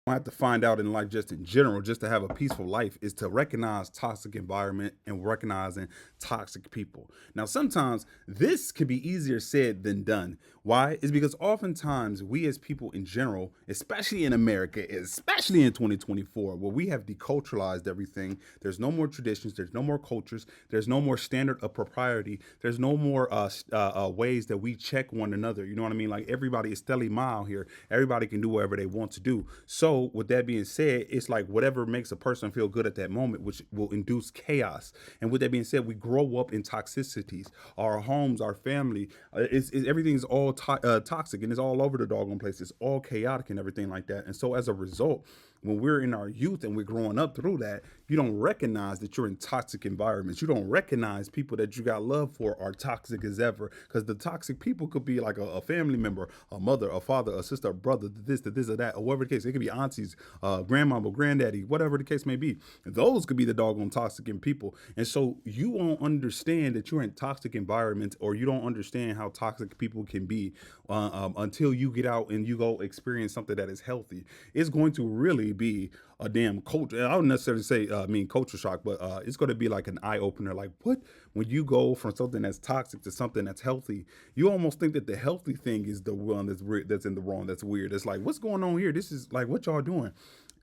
I have to find out in life just in general, just to have a peaceful life, is to recognize toxic environment and recognizing toxic people. Now, sometimes this could be easier said than done. Why? Is because oftentimes we as people in general, especially in America, especially in 2024, where we have deculturalized everything, there's no more traditions, there's no more cultures, there's no more standard of propriety, there's no more ways that we check one another. You know what I mean? Like everybody is Steli Mile here. Everybody can do whatever they want to do. So, with that being said, it's like whatever makes a person feel good at that moment, which will induce chaos. And with that being said, we grow up in toxicities. Our homes, our family, everything's all toxic and it's all over the doggone place. It's all chaotic and everything like that. And so, as a result, when we're in our youth and we're growing up through that, you don't recognize that you're in toxic environments. You don't recognize people that you got love for are toxic as ever. Because the toxic people could be like a family member, a mother, a father, a sister, a brother, this or that, or whatever the case. It could be aunties, grandmama, granddaddy, whatever the case may be. Those could be the doggone toxic in people. And so you won't understand that you're in toxic environments, or you don't understand how toxic people can be until you get out and you go experience something that is healthy. It's going to really be a damn culture. I don't necessarily say mean culture shock, but it's going to be like an eye opener. Like what? When you go from something that's toxic to something that's healthy, you almost think that the healthy thing is the one that's weird, that's in the wrong, that's weird. It's like what's going on here? This is like what y'all doing.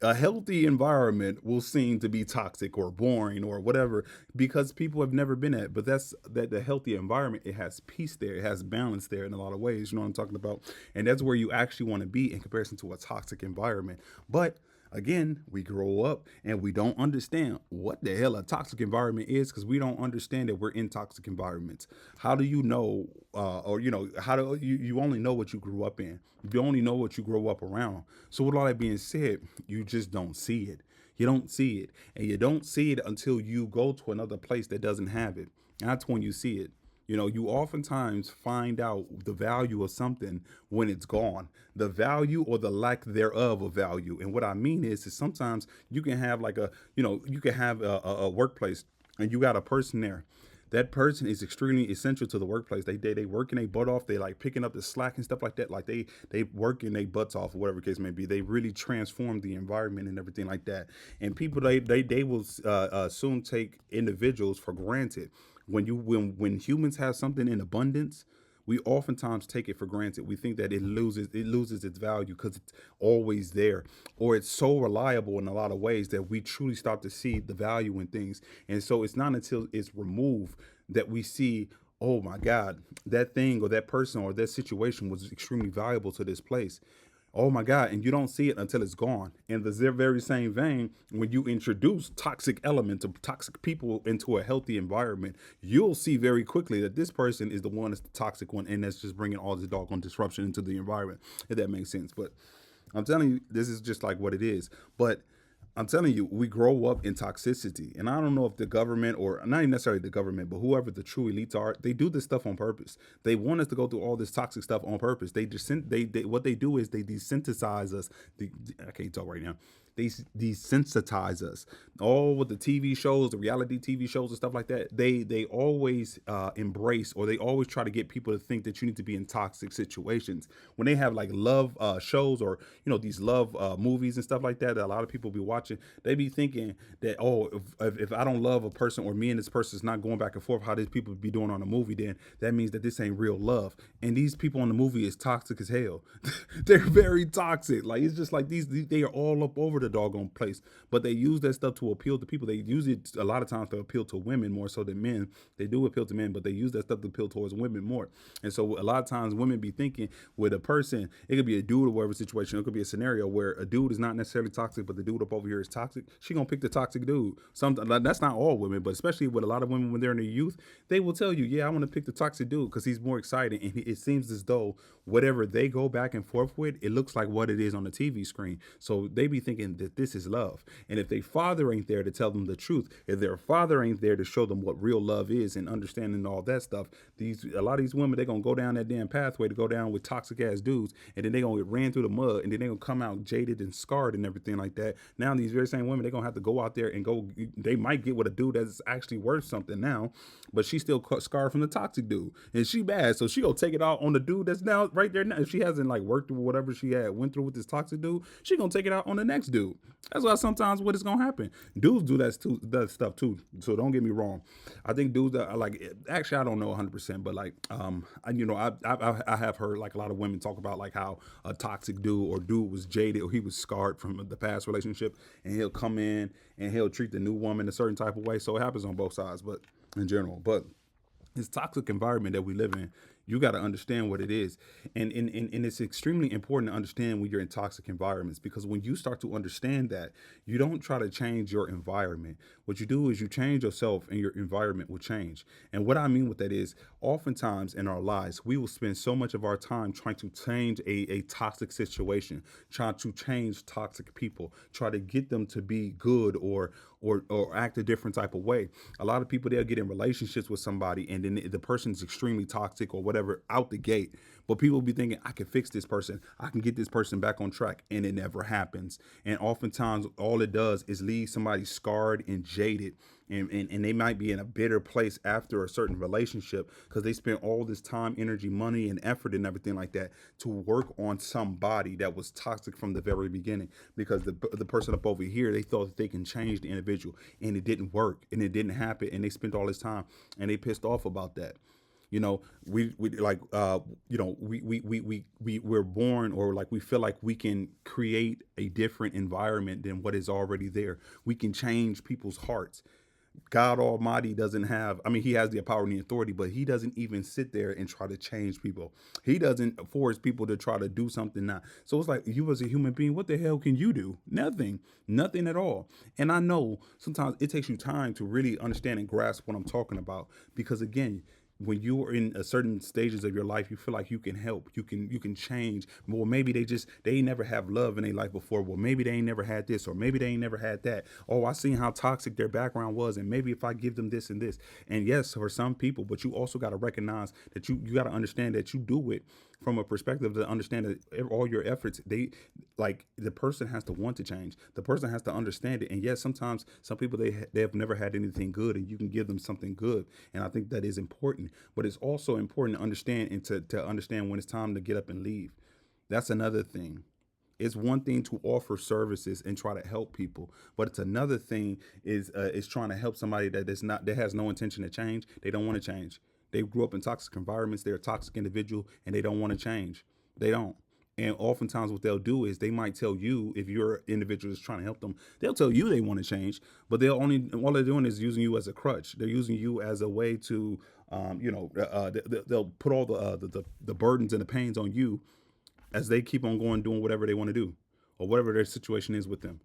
A healthy environment will seem to be toxic or boring or whatever because people have never been at. But that's that the healthy environment. It has peace there. It has balance there in a lot of ways. You know what I'm talking about? And that's where you actually want to be in comparison to a toxic environment. But again, we grow up and we don't understand what the hell a toxic environment is because we don't understand that we're in toxic environments. How do you know, or how do you only know what you grew up in? You only know what you grow up around. So with all that being said, you just don't see it. You don't see it, and you don't see it until you go to another place that doesn't have it. And that's when you see it. You oftentimes find out the value of something when it's gone, the value or the lack thereof of value. And what I mean is sometimes you can have like you can have a workplace and you got a person there. That person is extremely essential to the workplace. They working their butt off. They like picking up the slack and stuff like that. Like they working their butts off, or whatever the case may be. They really transform the environment and everything like that. And people they will soon take individuals for granted. When humans have something in abundance, we oftentimes take it for granted. We think that it loses its value because it's always there, or it's so reliable in a lot of ways that we truly start to see the value in things. And so it's not until it's removed that we see, oh my God, that thing or that person or that situation was extremely valuable to this place. Oh my God. And you don't see it until it's gone. In the very same vein, when you introduce toxic elements of toxic people into a healthy environment, you'll see very quickly that this person is the one that's the toxic one. And that's just bringing all this doggone disruption into the environment, if that makes sense. But I'm telling you, this is just like what it is. But I'm telling you, we grow up in toxicity. And I don't know if the government, or not even necessarily the government, but whoever the true elites are, they do this stuff on purpose. They want us to go through all this toxic stuff on purpose. They what they do is they desensitize us. I can't talk right now. They desensitize us. All with the TV shows, the reality TV shows and stuff like that. They always embrace, or they always try to get people to think that you need to be in toxic situations. When they have like love shows, or these love movies and stuff like that a lot of people be watching, they be thinking that, oh, if I don't love a person, or me and this person is not going back and forth how these people be doing on a movie, then that means that this ain't real love. And these people on the movie is toxic as hell. They're very toxic. Like it's just like they are all up over the doggone place. But they use that stuff to appeal to people. They use it a lot of times to appeal to women more so than men. They do appeal to men, but they use that stuff to appeal towards women more. And so a lot of times women be thinking with a person, it could be a dude or whatever situation. It could be a scenario where a dude is not necessarily toxic, but the dude up over here is toxic. She gonna pick the toxic dude. That's not all women, but especially with a lot of women when they're in their youth, they will tell you, yeah, I want to pick the toxic dude because he's more exciting. And it seems as though whatever they go back and forth with, it looks like what it is on the TV screen. So they be thinking that this is love. And if their father ain't there to tell them the truth, if their father ain't there to show them what real love is and understanding all that stuff, a lot of these women, they're gonna go down that damn pathway to go down with toxic ass dudes, and then they're gonna get ran through the mud, and then they're gonna come out jaded and scarred and everything like that. Now these very same women, they're gonna have to go out there and go. They might get with a dude that's actually worth something now, but she's still scarred from the toxic dude, and she bad, so she gonna take it out on the dude that's now right there now. If she hasn't like worked through whatever she had went through with this toxic dude, she gonna take it out on the next dude. That's why sometimes what is gonna happen. Dudes do that stuff too. So don't get me wrong. I think dudes that are like, actually I don't know 100%, but like I have heard like a lot of women talk about like how a toxic dude or dude was jaded or he was scarred from the past relationship, and he'll come in and he'll treat the new woman a certain type of way. So it happens on both sides, but in general, but this toxic environment that we live in, you got to understand what it is. And it's extremely important to understand when you're in toxic environments, because when you start to understand that, you don't try to change your environment. What you do is you change yourself and your environment will change. And what I mean with that is, oftentimes in our lives, we will spend so much of our time trying to change a toxic situation, trying to change toxic people, try to get them to be good or act a different type of way. A lot of people, they'll get in relationships with somebody and then the person's extremely toxic or whatever out the gate. But people will be thinking, I can fix this person. I can get this person back on track. And it never happens. And oftentimes all it does is leave somebody scarred and jaded. And they might be in a bitter place after a certain relationship because they spent all this time, energy, money, and effort and everything like that to work on somebody that was toxic from the very beginning. Because the person up over here, they thought that they can change the individual, and it didn't work, and it didn't happen, and they spent all this time, and they pissed off about that. You know, we like we're born, or like we feel like we can create a different environment than what is already there. We can change people's hearts. God Almighty doesn't have, I mean, he has the power and the authority, but he doesn't even sit there and try to change people. He doesn't force people to try to do something now. So it's like, you as a human being, what the hell can you do? Nothing, nothing at all. And I know sometimes it takes you time to really understand and grasp what I'm talking about, because again, when you are in a certain stages of your life, you feel like you can help, you can change. Well, maybe they ain't never have love in their life before. Well, maybe they ain't never had this, or maybe they ain't never had that. Oh, I seen how toxic their background was, and maybe if I give them this and this. And yes, for some people, but you also got to recognize that you got to understand that you do it from a perspective to understand that all your efforts, they like the person has to want to change. The person has to understand it. And yes, sometimes some people they have never had anything good, and you can give them something good. And I think that is important. But it's also important to understand and to understand when it's time to get up and leave. That's another thing. It's one thing to offer services and try to help people, but it's another thing is trying to help somebody that has no intention to change. They don't want to change. They grew up in toxic environments. They're a toxic individual, and they don't want to change. They don't. And oftentimes, what they'll do is they might tell you, if you're an individual that's trying to help them, they'll tell you they want to change, but all they're doing is using you as a crutch. They're using you as a way to, they'll put all the burdens and the pains on you as they keep on going doing whatever they want to do, or whatever their situation is with them.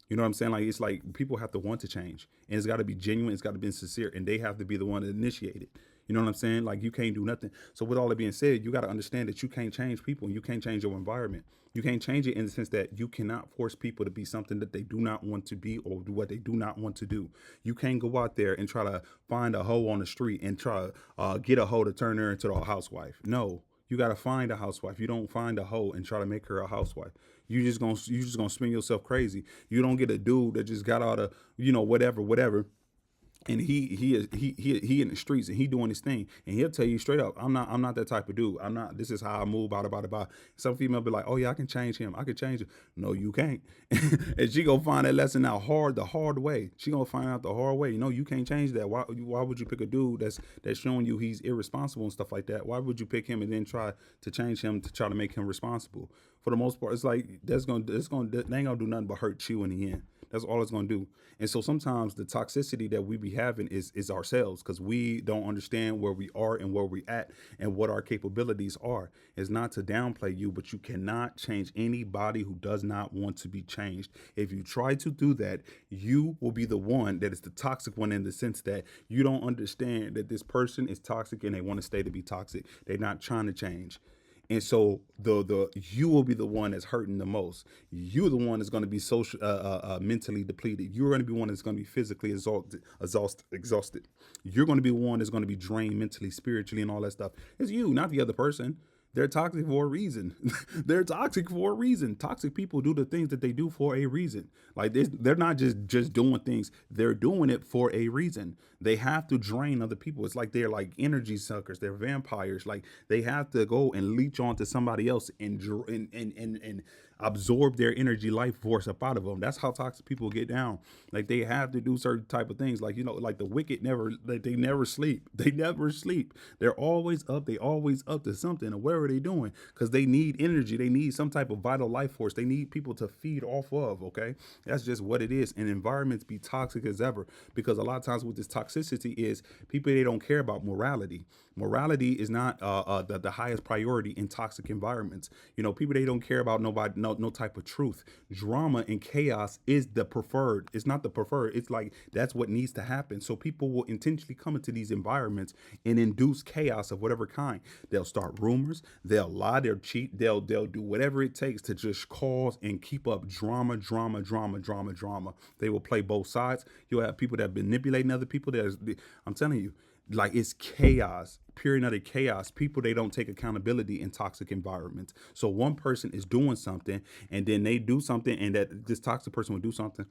You know what I'm saying? Like, it's like people have to want to change, and it's got to be genuine. It's got to be sincere, and they have to be the one to initiate it. You know what I'm saying? Like, you can't do nothing. So with all that being said, you got to understand that you can't change people, and you can't change your environment. You can't change it in the sense that you cannot force people to be something that they do not want to be, or do what they do not want to do. You can't go out there and try to find a hoe on the street and try to get a hoe to turn her into a housewife. No, you got to find a housewife. You don't find a hoe and try to make her a housewife. You just gonna spin yourself crazy. You don't get a dude that just got out of whatever, and he in the streets and he doing his thing, and he'll tell you straight up, I'm not that type of dude. I'm not. This is how I move. Blah. Some female be like, oh yeah, I can change him. I can change him. No, you can't. And she gonna find that lesson out the hard way. She gonna find out the hard way. You know, you can't change that. Why would you pick a dude that's showing you he's irresponsible and stuff like that? Why would you pick him and then try to change him to try to make him responsible? For the most part, it's like they ain't gonna do nothing but hurt you in the end. That's all it's gonna do. And so sometimes the toxicity that we be having is ourselves, because we don't understand where we are and where we at and what our capabilities are. It's not to downplay you, but you cannot change anybody who does not want to be changed. If you try to do that, you will be the one that is the toxic one, in the sense that you don't understand that this person is toxic and they want to stay to be toxic. They're not trying to change. And so the you will be the one that's hurting the most. You're the one that's going to be mentally depleted. You're going to be one that's going to be physically exhausted. You're going to be one that's going to be drained mentally, spiritually, and all that stuff. It's you, not the other person. They're toxic for a reason. They're toxic for a reason. Toxic people do the things that they do for a reason. Like they're not just doing things. They're doing it for a reason. They have to drain other people. It's like they're like energy suckers. They're vampires. Like they have to go and leech onto somebody else and absorb their energy life force up out of them. That's how toxic people get down. Like they have to do certain type of things. Like like the wicked never, like they never sleep. They never sleep. They're always up. They always up to something. And whatever they doing, because they need energy. They need some type of vital life force. They need people to feed off of. Okay, that's just what it is. And environments be toxic as ever, because a lot of times with this toxicity is people, they don't care about morality. Morality is not the highest priority in toxic environments. People, they don't care about nobody, no type of truth. Drama and chaos is the preferred. It's not the preferred. It's like that's what needs to happen. So people will intentionally come into these environments and induce chaos of whatever kind. They'll start rumors. They'll lie. They'll cheat. They'll do whatever it takes to just cause and keep up drama, drama, drama, drama, drama. They will play both sides. You'll have people that are manipulating other people. I'm telling you, like it's chaos, pure and utter chaos. People, they don't take accountability in toxic environments. So one person is doing something, and then they do something, and that this toxic person will do something,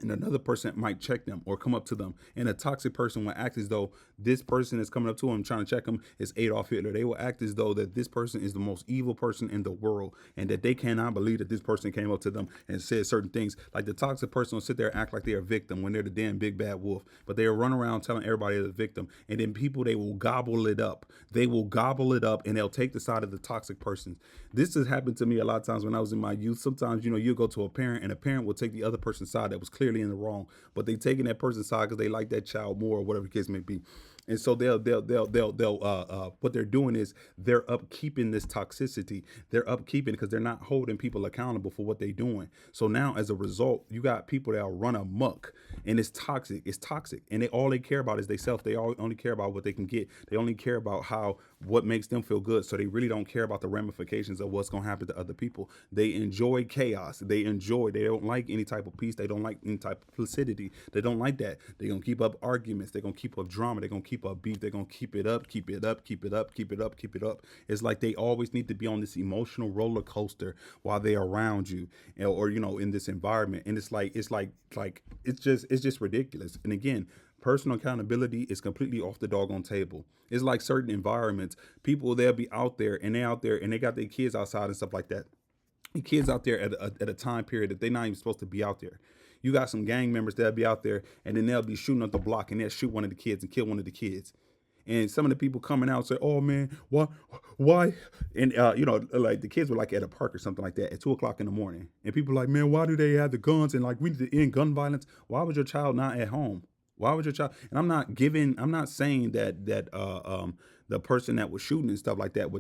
and another person might check them or come up to them, and a toxic person will act as though this person is coming up to them trying to check them is Adolf Hitler. They will act as though that this person is the most evil person in the world, and that they cannot believe that this person came up to them and said certain things. Like the toxic person will sit there and act like they're a victim when they're the damn big bad wolf, but they'll run around telling everybody they're the victim, and then people, they will gobble it up. They will gobble it up, and they'll take the side of the toxic person. This has happened to me a lot of times when I was in my youth. Sometimes, you go to a parent, and a parent will take the other person's side that was clearly in the wrong, but they taking that person's side because they like that child more, or whatever the case may be. And so they'll what they're doing is they're upkeeping this toxicity. They're upkeeping because they're not holding people accountable for what they're doing. So now, as a result, you got people that will run amok, and it's toxic. It's toxic, and all they care about is they self. They only care about what they can get. They only care about what makes them feel good. So they really don't care about the ramifications of what's going to happen to other people. They enjoy chaos. They don't like any type of peace. They don't like any type of placidity. They don't like that. They're going to keep up arguments. They're going to keep up drama. They're going to keep up beef. They're going to keep it up, keep it up, keep it up, keep it up, keep it up. It's like they always need to be on this emotional roller coaster while they're around you, or in this environment. And it's just ridiculous. And again, personal accountability is completely off the doggone table. It's like certain environments, people, they'll be out there, and they're out there and they got their kids outside and stuff like that. The kids out there at a time period that they're not even supposed to be out there. You got some gang members that'll be out there, and then they'll be shooting up the block, and they'll shoot one of the kids and kill one of the kids. And some of the people coming out say, "Oh man, why?" And like the kids were like at a park or something like that at 2 o'clock in the morning, and people are like, "Man, why do they have the guns?" And like, we need to end gun violence. Why was your child not at home? Why would your child? And I'm not saying that the person that was shooting and stuff like that,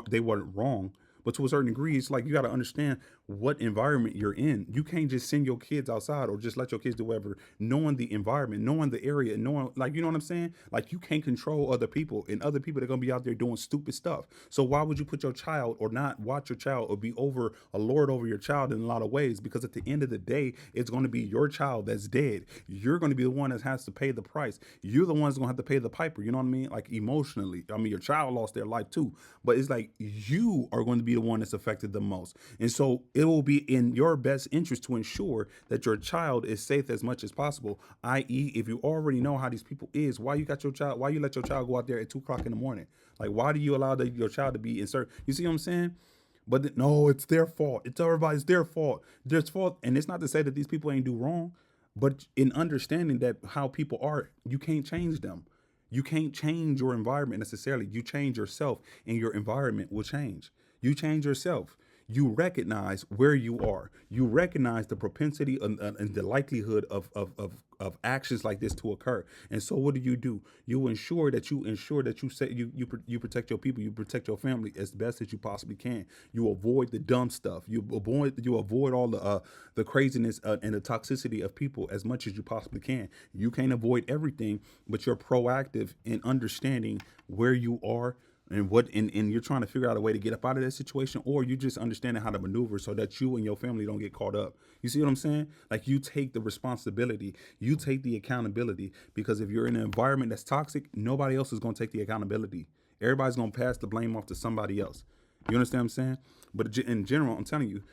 they weren't wrong. But to a certain degree, it's like you got to understand what environment you're in. You can't just send your kids outside or just let your kids do whatever, knowing the environment, knowing the area, knowing, like, you know what I'm saying? Like, you can't control other people, and other people, they're going to be out there doing stupid stuff. So why would you put your child, or not watch your child, or be over a lord over your child in a lot of ways? Because at the end of the day, it's going to be your child that's dead. You're going to be the one that has to pay the price. You're the one that's going to have to pay the piper. You know what I mean? Like, emotionally. I mean, your child lost their life too, but it's like you are going to be the one that's affected the most. And so it will be in your best interest to ensure that your child is safe as much as possible. I.e., if you already know how these people is, why you let your child go out there at 2 o'clock in the morning? Like, why do you allow your child to be inserted? You see what I'm saying? But no, it's their fault. It's everybody's their fault. Their fault. And it's not to say that these people ain't do wrong, but in understanding that how people are, you can't change them. You can't change your environment necessarily. You change yourself, and your environment will change. You change yourself. You recognize where you are. You recognize the propensity and the likelihood of actions like this to occur. And so what do? You ensure that you protect your people, you protect your family as best as you possibly can. You avoid the dumb stuff. You avoid all the craziness and the toxicity of people as much as you possibly can. You can't avoid everything, but you're proactive in understanding where you are, and you're trying to figure out a way to get up out of that situation, or you just understanding how to maneuver so that you and your family don't get caught up. You see what I'm saying? Like, you take the responsibility, you take the accountability, because if you're in an environment that's toxic, nobody else is going to take the accountability. Everybody's gonna pass the blame off to somebody else. You understand what I'm saying? But in general, I'm telling you,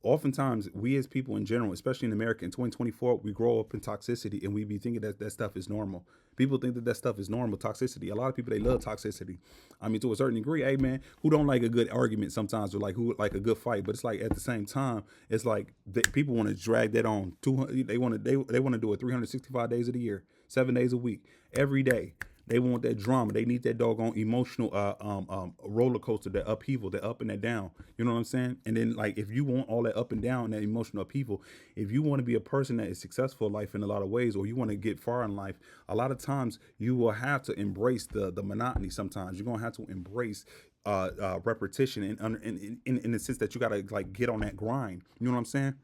oftentimes we as people in general, especially in America in 2024, we grow up in toxicity and we be thinking that that stuff is normal. People think that that stuff is normal toxicity. A lot of people, they love toxicity. I mean, to a certain degree, hey man, who don't like a good argument sometimes, or like who like a good fight? But it's like at the same time, it's like people want to drag that on. 200, they want to do it 365 days of the year, 7 days a week, every day. They want that drama. They need that doggone emotional roller coaster, that upheaval, that up and that down. You know what I'm saying? And then like if you want all that up and down, that emotional upheaval, if you want to be a person that is successful in life in a lot of ways, or you want to get far in life, a lot of times you will have to embrace the monotony. Sometimes you're gonna have to embrace repetition in the sense that you gotta like get on that grind. You know what I'm saying?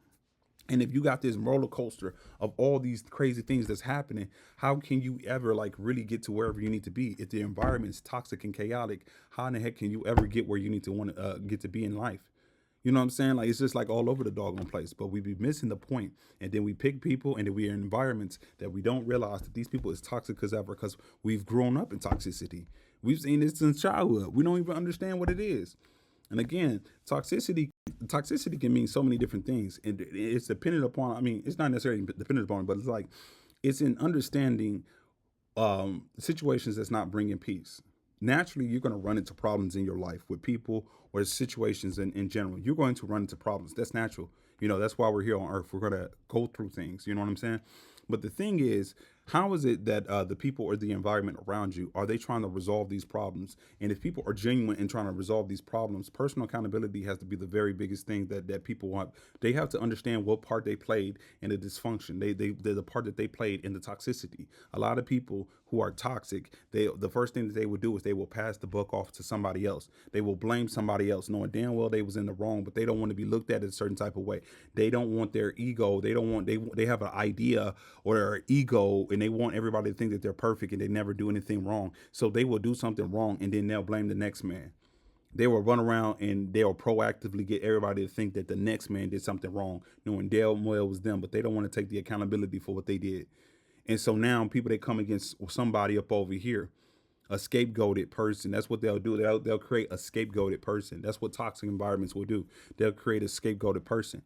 And if you got this roller coaster of all these crazy things that's happening, how can you ever like really get to wherever you need to be? If the environment is toxic and chaotic, how in the heck can you ever get where you need to want to get to be in life? You know what I'm saying? Like it's just like all over the doggone place. But we be missing the point, and then we pick people, and then we are in environments that we don't realize that these people is toxic as ever because we've grown up in toxicity. We've seen this since childhood. We don't even understand what it is. And again, toxicity can mean so many different things, and it's dependent upon. I mean, it's not necessarily dependent upon, but it's like it's in understanding situations that's not bringing peace. Naturally, you're going to run into problems in your life with people or situations in general. You're going to run into problems. That's natural. You know, that's why we're here on earth. We're going to go through things. You know what I'm saying? But the thing is, how is it that the people or the environment around you, are they trying to resolve these problems? And if people are genuine in trying to resolve these problems, personal accountability has to be the very biggest thing that people want. They have to understand what part they played in the dysfunction. They're the part that they played in the toxicity. A lot of people who are toxic, the first thing that they will do is they will pass the buck off to somebody else. They will blame somebody else, knowing damn well they was in the wrong, but they don't want to be looked at a certain type of way. They don't want their ego. They don't want they have an idea or their ego, and they want everybody to think that they're perfect and they never do anything wrong. So they will do something wrong and then they'll blame the next man. They will run around and they'll proactively get everybody to think that the next man did something wrong, knowing damn well it was them, but they don't want to take the accountability for what they did. And so now people, they come against somebody up over here, a scapegoated person. That's what they'll do. They'll create a scapegoated person. That's what toxic environments will do. They'll create a scapegoated person,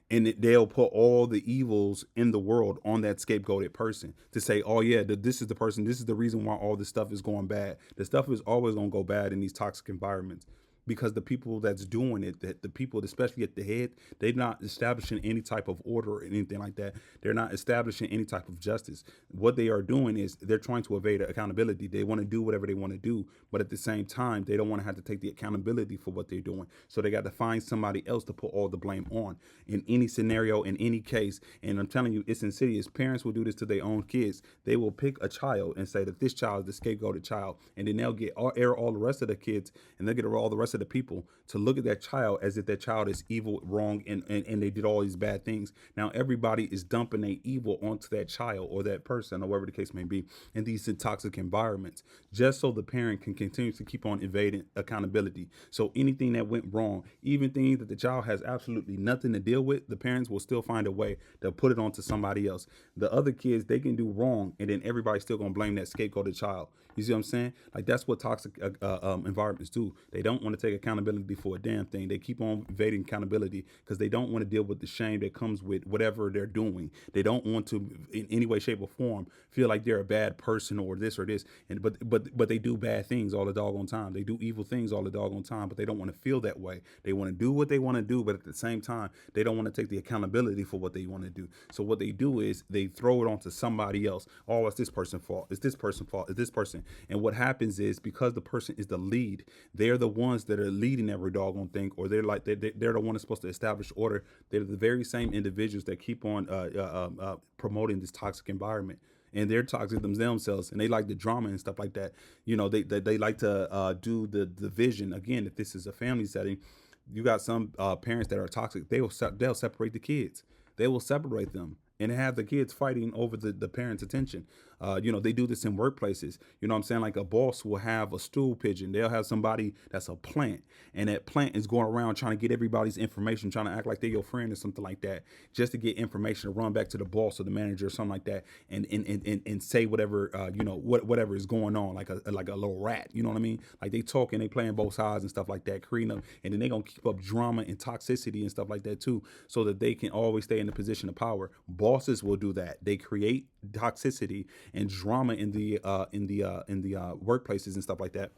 and they'll put all the evils in the world on that scapegoated person to say, oh yeah, this is the person, this is the reason why all this stuff is going bad. The stuff is always going to go bad in these toxic environments, because the people that's doing it, that the people, especially at the head, they're not establishing any type of order or anything like that. They're not establishing any type of justice. What they are doing is they're trying to evade accountability. They want to do whatever they want to do, but at the same time, they don't want to have to take the accountability for what they're doing. So they got to find somebody else to put all the blame on in any scenario, in any case. And I'm telling you, it's insidious. Parents will do this to their own kids. They will pick a child and say that this child is the scapegoated child, and then they'll get all the rest of the kids, and they'll get all the rest of the people to look at that child as if that child is evil, wrong, and they did all these bad things. Now everybody is dumping their evil onto that child or that person or whatever the case may be in these toxic environments, just so the parent can continue to keep on evading accountability. So anything that went wrong, even things that the child has absolutely nothing to deal with, the parents will still find a way to put it onto somebody else. The other kids, they can do wrong, and then everybody's still gonna blame that scapegoated child. You see what I'm saying? Like that's what toxic environments do. They don't want to take accountability for a damn thing. They keep on evading accountability because they don't want to deal with the shame that comes with whatever they're doing. They don't want to, in any way, shape, or form, feel like they're a bad person or this or this. And but they do bad things all the doggone time. They do evil things all the doggone time. But they don't want to feel that way. They want to do what they want to do, but at the same time, they don't want to take the accountability for what they want to do. So what they do is they throw it onto somebody else. Oh, it's this person's fault. It's this person's fault. It's this person. And what happens is, because the person is the lead, they're the ones that are leading every doggone thing, or they're the one that's supposed to establish order. They're the very same individuals that keep on promoting this toxic environment. And they're toxic themselves, and they like the drama and stuff like that. You know, they like to do the division. Again, if this is a family setting, you got some parents that are toxic. They'll separate the kids. They will separate them, and have the kids fighting over the parents' attention. They do this in workplaces. You know what I'm saying? Like a boss will have a stool pigeon. They'll have somebody that's a plant, and that plant is going around trying to get everybody's information, trying to act like they're your friend or something like that, just to get information to run back to the boss or the manager or something like that, and say whatever whatever is going on, like a little rat. You know what I mean? Like they talking, they playing both sides and stuff like that, creating them, and then they gonna keep up drama and toxicity and stuff like that too, so that they can always stay in the position of power. Bosses will do that. They create toxicity and drama in the workplaces and stuff like that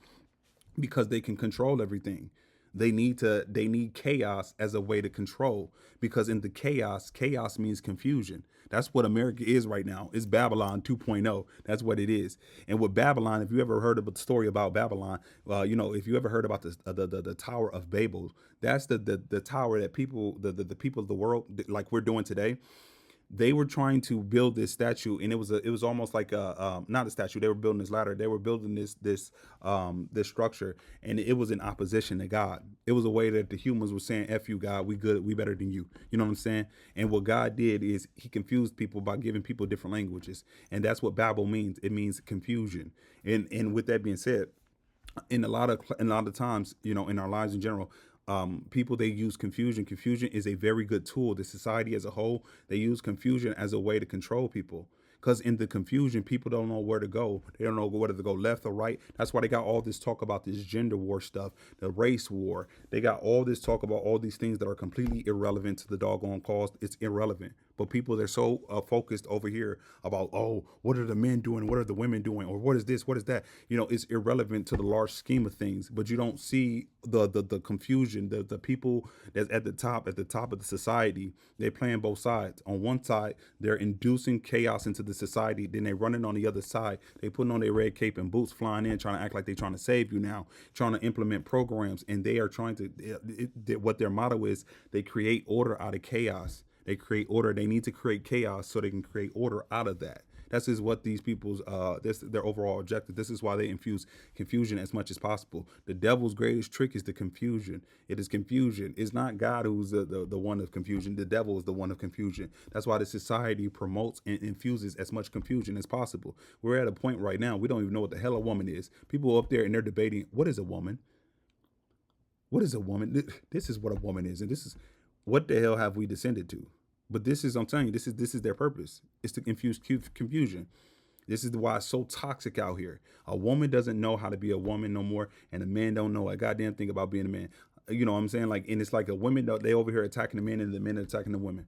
because they can control everything. They need chaos as a way to control, because in the chaos means confusion. That's what America is right now. It's Babylon 2.0. That's what it is. And with Babylon, if you ever heard of the story about Babylon, if you ever heard about the Tower of Babel, that's the tower that the people of the world, like we're doing today. They were trying to build this statue, and it was almost like a not a statue. They were building this ladder. They were building this structure, and it was in opposition to God. It was a way that the humans were saying, "F you, God. We good. We better than you." You know what I'm saying? And what God did is He confused people by giving people different languages, and that's what Babel means. It means confusion. And with that being said, in a lot of times, in our lives in general, people, they use confusion is a very good tool. The society as a whole, they use confusion as a way to control people, because in the confusion, people don't know where to go. They don't know whether to go left or right. That's why they got all this talk about this gender war stuff, the race war. They got all this talk about all these things that are completely irrelevant to the doggone cause. It's irrelevant. But people, they're so focused over here about, oh, what are the men doing? What are the women doing? Or what is this? What is that? It's irrelevant to the large scheme of things. But you don't see the confusion, the people that's at the top of the society. They're playing both sides. On one side, they're inducing chaos into the society. Then they're running on the other side. They putting on their red cape and boots, flying in, trying to act like they're trying to save you now, trying to implement programs, and they are trying to. What their motto is, they create order out of chaos. They create order. They need to create chaos so they can create order out of that. This is what these people's this their overall objective. This is why they infuse confusion as much as possible. The devil's greatest trick is the confusion. It is confusion. It's not God who's the one of confusion. The devil is the one of confusion. That's why the society promotes and infuses as much confusion as possible. We're at a point right now, we don't even know what the hell a woman is. People up there and they're debating, what is a woman? What is a woman? This is what a woman is, and this is what the hell have we descended to? But this is, I'm telling you, this is their purpose. It's to infuse confusion. This is why it's so toxic out here. A woman doesn't know how to be a woman no more, and a man don't know a goddamn thing about being a man. You know what I'm saying? Like, and it's like a women, they over here attacking the men, and the men are attacking the women.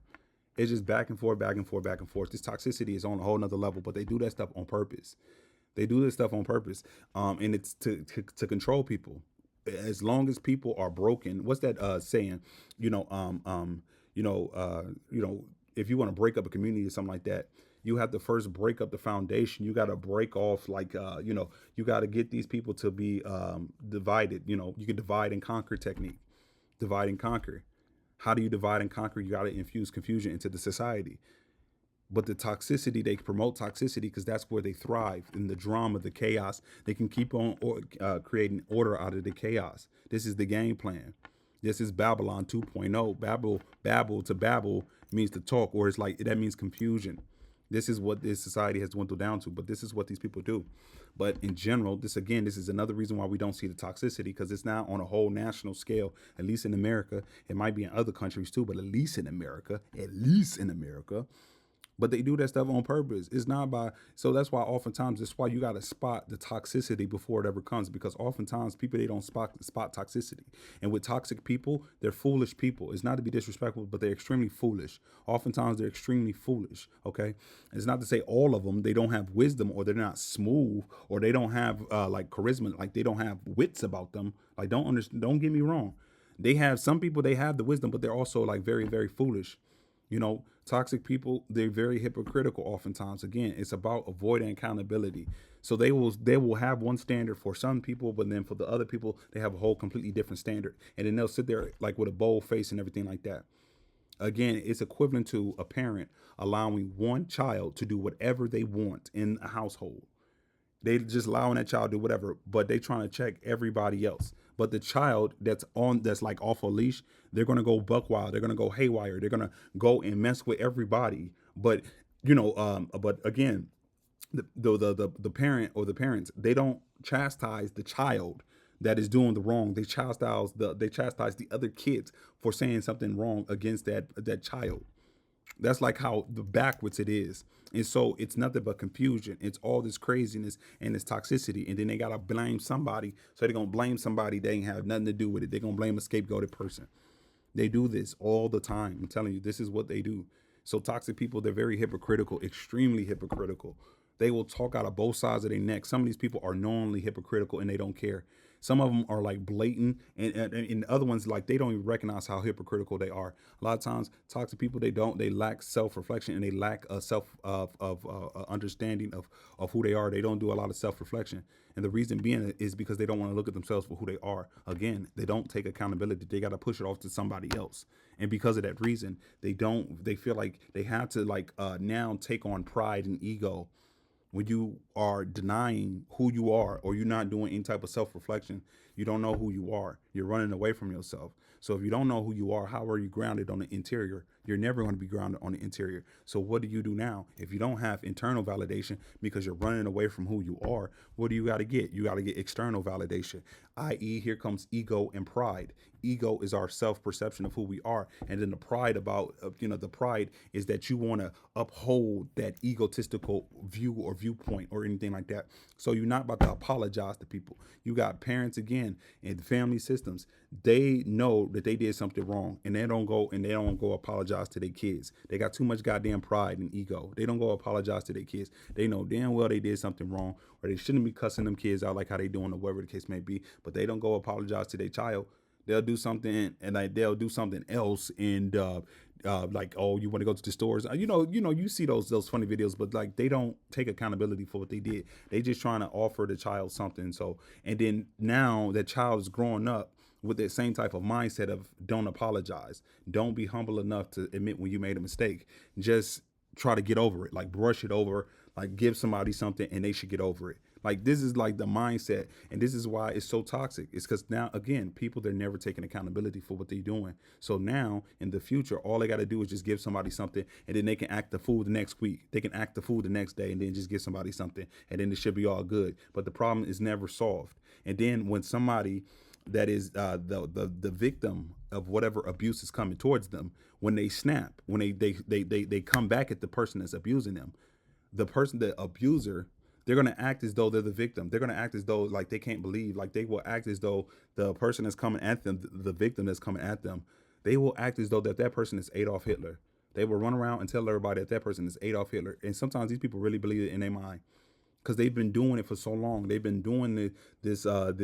It's just back and forth, back and forth, back and forth. This toxicity is on a whole nother level, but they do that stuff on purpose. They do this stuff on purpose, and it's to control people. As long as people are broken, what's that saying? You know, you know, if you want to break up a community or something like that, you have to first break up the foundation. You got to break off, like, you got to get these people to be divided. You can divide and conquer technique, divide and conquer. How do you divide and conquer? You got to infuse confusion into the society. But the toxicity, they promote toxicity because that's where they thrive, in the drama, the chaos. They can keep on creating order out of the chaos. This is the game plan. This is Babylon 2.0. Babel to Babel means to talk, or it's like that means confusion. This is what this society has dwindled down to, but this is what these people do. But in general, this is another reason why we don't see the toxicity, because it's now on a whole national scale, at least in America. It might be in other countries too, but at least in America, but they do that stuff on purpose. It's not by, so that's why oftentimes, that's why you got to spot the toxicity before it ever comes, because oftentimes people, they don't spot toxicity. And with toxic people, they're foolish people. It's not to be disrespectful, but they're extremely foolish. Oftentimes they're extremely foolish. Okay. It's not to say all of them, they don't have wisdom, or they're not smooth, or they don't have like charisma, like they don't have wits about them. Like, don't get me wrong. They have, some people, they have the wisdom, but they're also like very, very foolish. Toxic people, they're very hypocritical oftentimes. Again, it's about avoiding accountability. So they will have one standard for some people, but then for the other people, they have a whole completely different standard. And then they'll sit there like with a bold face and everything like that. Again, it's equivalent to a parent allowing one child to do whatever they want in a household. They just allowing that child to do whatever, but they trying to check everybody else. But the child that's like off a leash, they're gonna go buck wild. They're gonna go haywire. They're gonna go and mess with everybody. But but again, the parent or the parents, they don't chastise the child that is doing the wrong. They chastise the other kids for saying something wrong against that child. That's like how the backwards it is. And so it's nothing but confusion. It's all this craziness and this toxicity. And then they gotta blame somebody. So they're gonna blame somebody they ain't have nothing to do with it. They're gonna blame a scapegoated person. They do this all the time. I'm telling you, this is what they do. So toxic people, they're very hypocritical, extremely hypocritical. They will talk out of both sides of their neck. Some of these people are knowingly hypocritical and they don't care. Some of them are like blatant, and other ones like they don't even recognize how hypocritical they are. A lot of times, toxic people they lack self reflection and they lack a self of understanding of who they are. They don't do a lot of self reflection, and the reason being is because they don't want to look at themselves for who they are. Again, they don't take accountability. They got to push it off to somebody else, and because of that reason, they don't. They feel like they have to now take on pride and ego when you are denying who you are or you're not doing any type of self-reflection. You don't know who you are, you're running away from yourself. So if you don't know who you are, how are you grounded on the interior? You're never going to be grounded on the interior. So what do you do now if you don't have internal validation because you're running away from who you are? What do you got to get? You got to get external validation, i.e. here comes ego and pride. Ego is our self-perception of who we are, and then the pride the pride is that you want to uphold that egotistical view or viewpoint or anything like that. So you're not about to apologize to people. You got parents again and family systems. They know that they did something wrong, and they don't go apologize to their kids. They got too much goddamn pride and ego. They don't go apologize to their kids. They know damn well they did something wrong, or they shouldn't be cussing them kids out like how they doing or whatever the case may be. But they don't go apologize to their child. They'll do something and they'll do something else, and like, oh, you want to go to the stores, you see those funny videos, but like they don't take accountability for what they did. They just trying to offer the child something. So, and then now that child is growing up with that same type of mindset of don't apologize, don't be humble enough to admit when you made a mistake, just try to get over it, like brush it over, like give somebody something and they should get over it. Like this is like the mindset, and this is why it's so toxic. It's because now again, people, they're never taking accountability for what they're doing. So now in the future, all they got to do is just give somebody something, and then they can act the fool the next week. They can act the fool the next day, and then just give somebody something, and then it should be all good. But the problem is never solved. And then when somebody that is the victim of whatever abuse is coming towards them, when they snap, when they come back at the person that's abusing them, the abuser, they're going to act as though they're the victim. They're going to act as though like they can't believe, like they will act as though the person that's coming at them, the victim that's coming at them, they will act as though that person is Adolf Hitler. They will run around and tell everybody that person is Adolf Hitler. And sometimes these people really believe it in their mind because they've been doing it for so long. They've been doing this lack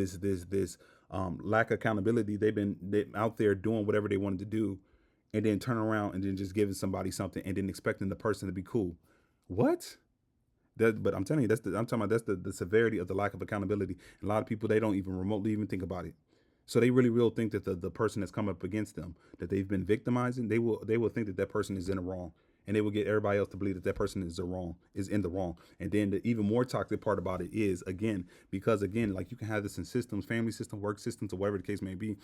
of accountability. They out there doing whatever they wanted to do, and then turn around and then just giving somebody something and then expecting the person to be cool. What? But I'm telling you, I'm talking about that's the severity of the lack of accountability. A lot of people, they don't even remotely even think about it. So they really will think that the person that's come up against them, that they've been victimizing, they will think that that person is in the wrong, and they will get everybody else to believe that that person is in the wrong. And then the even more toxic part about it is, again, because again, like you can have this in systems, family system, work systems, or whatever the case may be.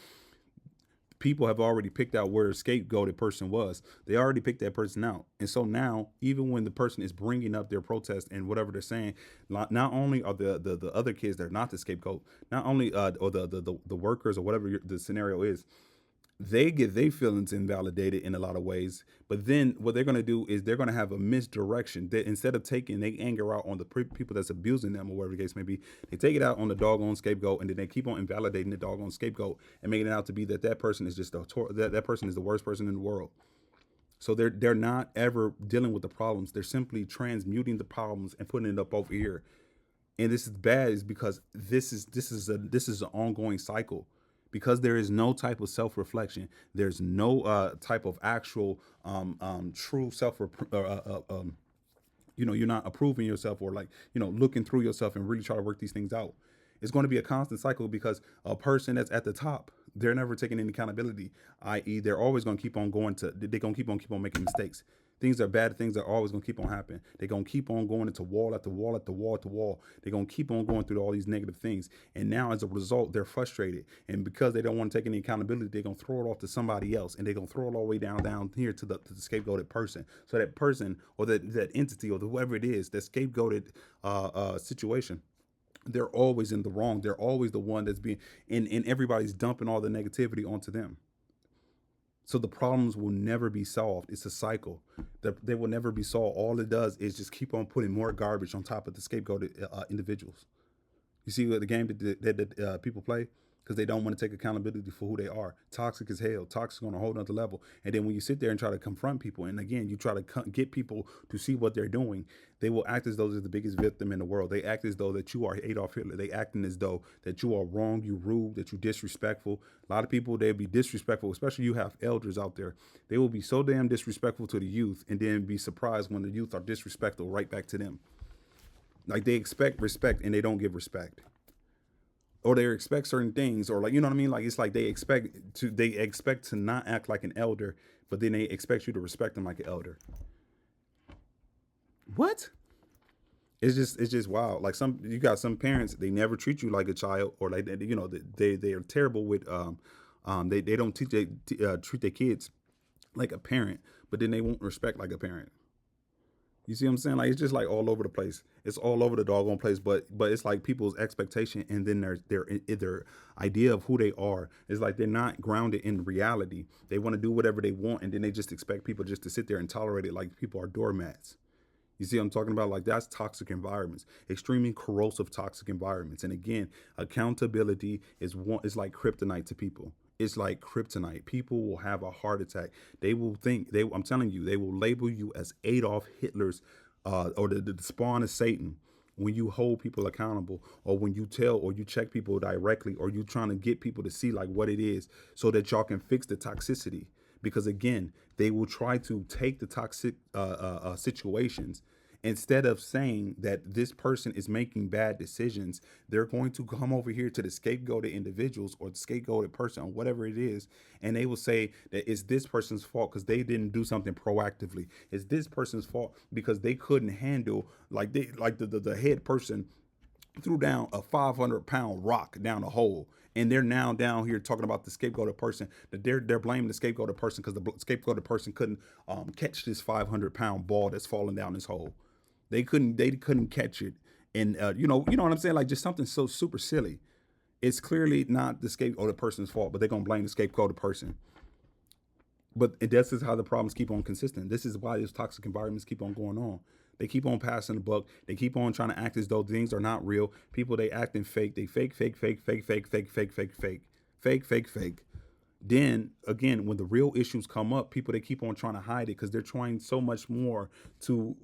People have already picked out where a scapegoated person was. They already picked that person out. And so now, even when the person is bringing up their protest and whatever they're saying, not only are the other kids that are not the scapegoat, not only or the workers or whatever the scenario is, they get their feelings invalidated in a lot of ways. But then what they're going to do is they're going to have a misdirection. That instead of taking their anger out on the people that's abusing them or whatever the case may be, they take it out on the doggone scapegoat, and then they keep on invalidating the doggone scapegoat and making it out to be that person is just that person is the worst person in the world. So they're not ever dealing with the problems. They're simply transmuting the problems and putting it up over here. And this is bad, is because this is an ongoing cycle, because there is no type of self-reflection. There's no type of actual true you're not approving yourself, or like looking through yourself and really try to work these things out. It's going to be a constant cycle, because a person that's at the top, they're never taking any accountability, i.e. they're always going to keep on making mistakes. Things are always gonna keep on happening. They're gonna keep on going into wall after wall after wall after wall. They're gonna keep on going through all these negative things. And now as a result, they're frustrated. And because they don't want to take any accountability, they're gonna throw it off to somebody else. And they're gonna throw it all the way down here to the scapegoated person. So that person or that entity or whoever it is, that scapegoated situation, they're always in the wrong. They're always the one that's being and everybody's dumping all the negativity onto them. So the problems will never be solved. It's a cycle. They will never be solved. All it does is just keep on putting more garbage on top of the scapegoated individuals. You see what the game that people play because they don't want to take accountability for who they are. Toxic as hell. Toxic on a whole nother level. And then when you sit there and try to confront people, and again, you try to get people to see what they're doing, they will act as though they're the biggest victim in the world. They act as though that you are Adolf Hitler. They acting as though that you are wrong, you rude, that you disrespectful. A lot of people, they'll be disrespectful, especially you have elders out there. They will be so damn disrespectful to the youth and then be surprised when the youth are disrespectful right back to them. Like they expect respect and they don't give respect, or they expect certain things, or like, you know what I mean? Like it's like they expect to not act like an elder, but then they expect you to respect them like an elder. What? It's just wild. Like you got some parents, they never treat you like a child, or like they are terrible with they don't treat their kids like a parent, but then they won't respect like a parent. You see what I'm saying? Like it's just like all over the place. It's all over the doggone place. But it's like people's expectation and then their idea of who they are is like they're not grounded in reality. They want to do whatever they want, and then they just expect people just to sit there and tolerate it like people are doormats. You see what I'm talking about? Like that's toxic environments, extremely corrosive toxic environments. And again, accountability is like kryptonite to people. It's like kryptonite. People will have a heart attack. They will think I'm telling you, they will label you as Adolf Hitler's or the spawn of Satan when you hold people accountable, or when you tell or you check people directly, or you trying to get people to see like what it is so that y'all can fix the toxicity. Because again, they will try to take the toxic situations. Instead of saying that this person is making bad decisions, they're going to come over here to the scapegoated individuals or the scapegoated person or whatever it is, and they will say that it's this person's fault because they didn't do something proactively. It's this person's fault because they couldn't handle the head person threw down a 500-pound rock down a hole, and they're now down here talking about the scapegoated person, that they're blaming the scapegoated person because the scapegoated person couldn't catch this 500-pound ball that's falling down this hole. They couldn't catch it, and you know what I'm saying, like just something so super silly. It's clearly not the scapegoated person's fault, but they're gonna blame the scapegoated person. But this is how the problems keep on consistent. This is why these toxic environments keep on going on. They keep on passing the buck. They keep on trying to act as though things are not real. People, they acting fake. They fake, fake, fake, fake, fake, fake, fake, fake, fake, fake, fake, fake. Then again, when the real issues come up, people, they keep on trying to hide it because they're trying so much more to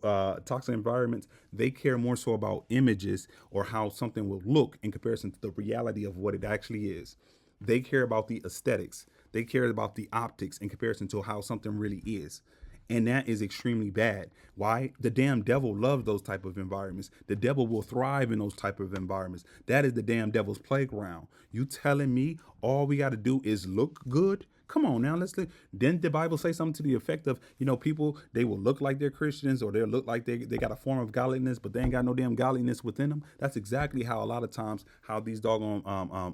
toxic environments. They care more so about images or how something will look in comparison to the reality of what it actually is. They care about the aesthetics. They care about the optics in comparison to how something really is. And that is extremely bad. Why? The damn devil loves those type of environments. The devil will thrive in those type of environments. That is the damn devil's playground. You telling me all we got to do is look good? Come on now, let's look. Didn't the Bible say something to the effect of, people, they will look like they're Christians, or they'll look like they got a form of godliness, but they ain't got no damn godliness within them? That's exactly how a lot of times how these doggone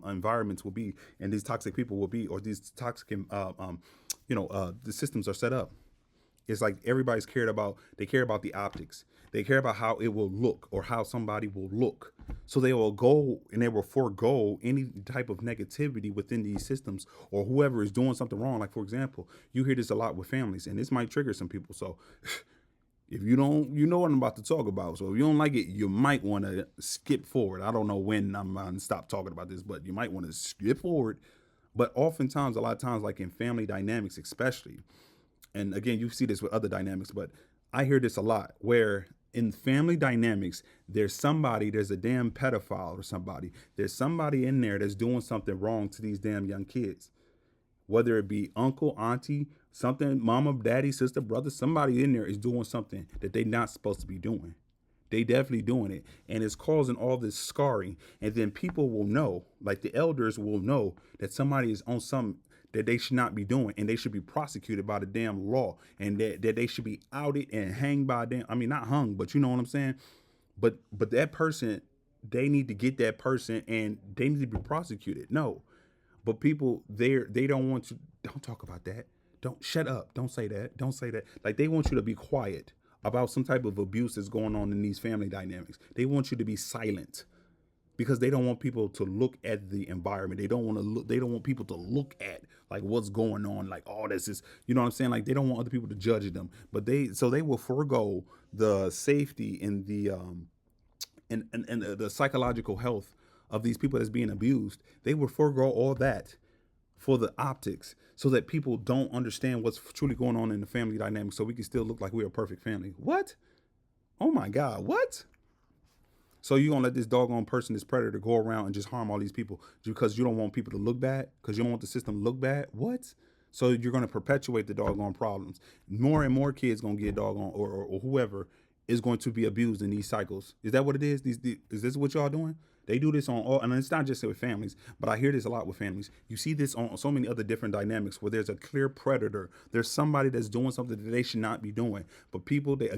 environments will be, and these toxic people will be, or these toxic the systems are set up. It's like everybody's they care about the optics. They care about how it will look or how somebody will look. So they will go and they will forego any type of negativity within these systems, or whoever is doing something wrong. Like, for example, you hear this a lot with families, and this might trigger some people. So if you don't, you know what I'm about to talk about. So if you don't like it, you might want to skip forward. I don't know when I'm going to stop talking about this, but you might want to skip forward. But oftentimes, a lot of times, like in family dynamics, especially, and again, you see this with other dynamics, but I hear this a lot where in family dynamics, there's a damn pedophile or somebody. There's somebody in there that's doing something wrong to these damn young kids. Whether it be uncle, auntie, something, mama, daddy, sister, brother, somebody in there is doing something that they're not supposed to be doing. They definitely doing it. And it's causing all this scarring. And then people will know, like the elders will know, that somebody is on some that they should not be doing, and they should be prosecuted by the damn law, and that they should be outed and hanged by them. I mean, not hung, but you know what I'm saying. But that person, they need to get that person, and they need to be prosecuted. No, but people there, they don't want to. Don't talk about that. Don't shut up. Don't say that. Don't say that. Like they want you to be quiet about some type of abuse that's going on in these family dynamics. They want you to be silent because they don't want people to look at the environment. They don't want to look. They don't want people to look at like what's going on. Like, oh, this is, you know what I'm saying? Like they don't want other people to judge them. But they will forego the safety and the psychological health of these people that's being abused. They will forego all that for the optics, so that people don't understand what's truly going on in the family dynamic, so we can still look like we're a perfect family. What? Oh my God, what? So you gonna let this doggone person, this predator, go around and just harm all these people because you don't want people to look bad, because you don't want the system to look bad? What? So you're gonna perpetuate the doggone problems. More and more kids gonna get doggone, or whoever is going to be abused in these cycles. Is that what it is? Is this what y'all doing? They do this on all, and it's not just with families, but I hear this a lot with families. You see this on so many other different dynamics where there's a clear predator. There's somebody that's doing something that they should not be doing. But people, they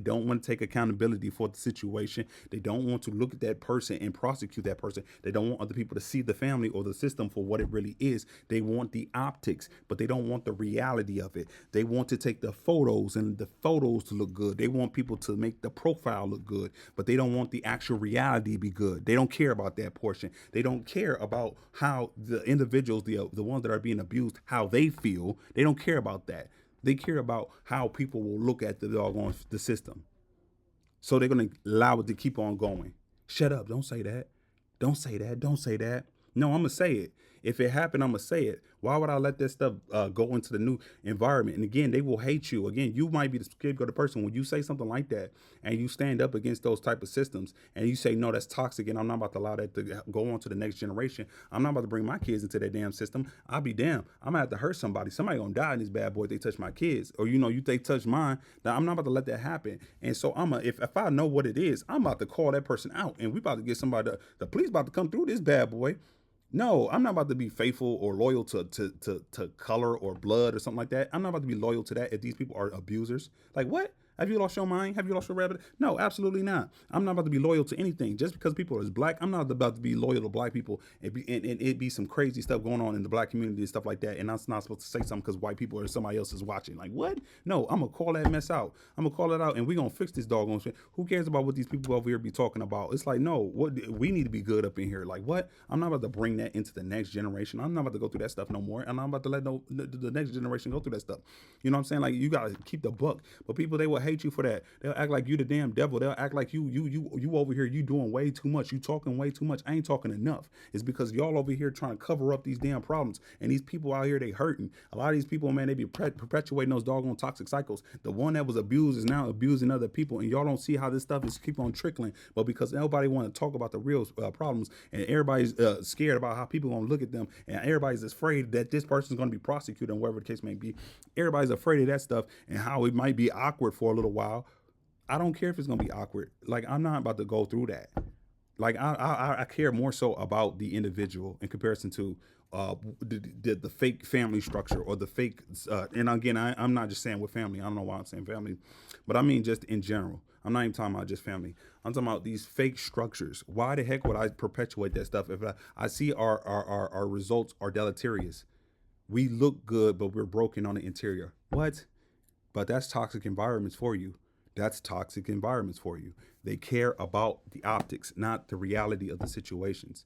don't want to take accountability for the situation. They don't want to look at that person and prosecute that person. They don't want other people to see the family or the system for what it really is. They want the optics, but they don't want the reality of it. They want to take the photos and the photos to look good. They want people to make the profile look good, but they don't want the actual reality to be good. They don't care about that portion. They don't care about how the individuals, the ones that are being abused, how they feel. They don't care about that. They care about how people will look at the doggone the system. So they're gonna allow it to keep on going. Shut up! Don't say that. Don't say that. Don't say that. No, I'm gonna say it. If it happened, I'm gonna say it. Why would I let that stuff go into the new environment? And again, they will hate you. Again, you might be the scapegoat person when you say something like that, and you stand up against those type of systems, and you say, no, that's toxic, and I'm not about to allow that to go on to the next generation. I'm not about to bring my kids into that damn system. I'll be damned. I'm gonna have to hurt somebody. Somebody gonna die in this bad boy if they touch my kids, or they touch mine. Now I'm not about to let that happen. And so if I know what it is, I'm about to call that person out, and we about to get somebody. The police about to come through this bad boy. No, I'm not about to be faithful or loyal to color or blood or something like that. I'm not about to be loyal to that if these people are abusers. Like what? Have you lost your mind? Have you lost your rabbit? No, absolutely not. I'm not about to be loyal to anything. Just because people are black, I'm not about to be loyal to black people and it be some crazy stuff going on in the black community and stuff like that. And I'm not supposed to say something because white people or somebody else is watching. Like what? No, I'm gonna call that mess out. I'm gonna call it out, and we're gonna fix this doggone shit. Who cares about what these people over here be talking about? It's like, no, what we need to be good up in here. Like what? I'm not about to bring that into the next generation. I'm not about to go through that stuff no more. And I'm not about to let the next generation go through that stuff. You know what I'm saying? Like you gotta keep the buck. But people, they will hate you for that. They'll act like you the damn devil. They'll act like you over here, you doing way too much. You talking way too much. I ain't talking enough. It's because y'all over here trying to cover up these damn problems. And these people out here, they hurting. A lot of these people, man, they be perpetuating those doggone toxic cycles. The one that was abused is now abusing other people. And y'all don't see how this stuff is keep on trickling. But because nobody want to talk about the real problems, and everybody's scared about how people going to look at them, and everybody's afraid that this person's going to be prosecuted, and whatever the case may be. Everybody's afraid of that stuff and how it might be awkward for a little while. I don't care if it's gonna be awkward. Like I'm not about to go through that. Like I care more so about the individual in comparison to the fake family structure or the fake. And again, I'm not just saying with family. I don't know why I'm saying family, but I mean just in general. I'm not even talking about just family. I'm talking about these fake structures. Why the heck would I perpetuate that stuff if I see our results are deleterious? We look good, but we're broken on the interior. What? But that's toxic environments for you. That's toxic environments for you. They care about the optics, not the reality of the situations.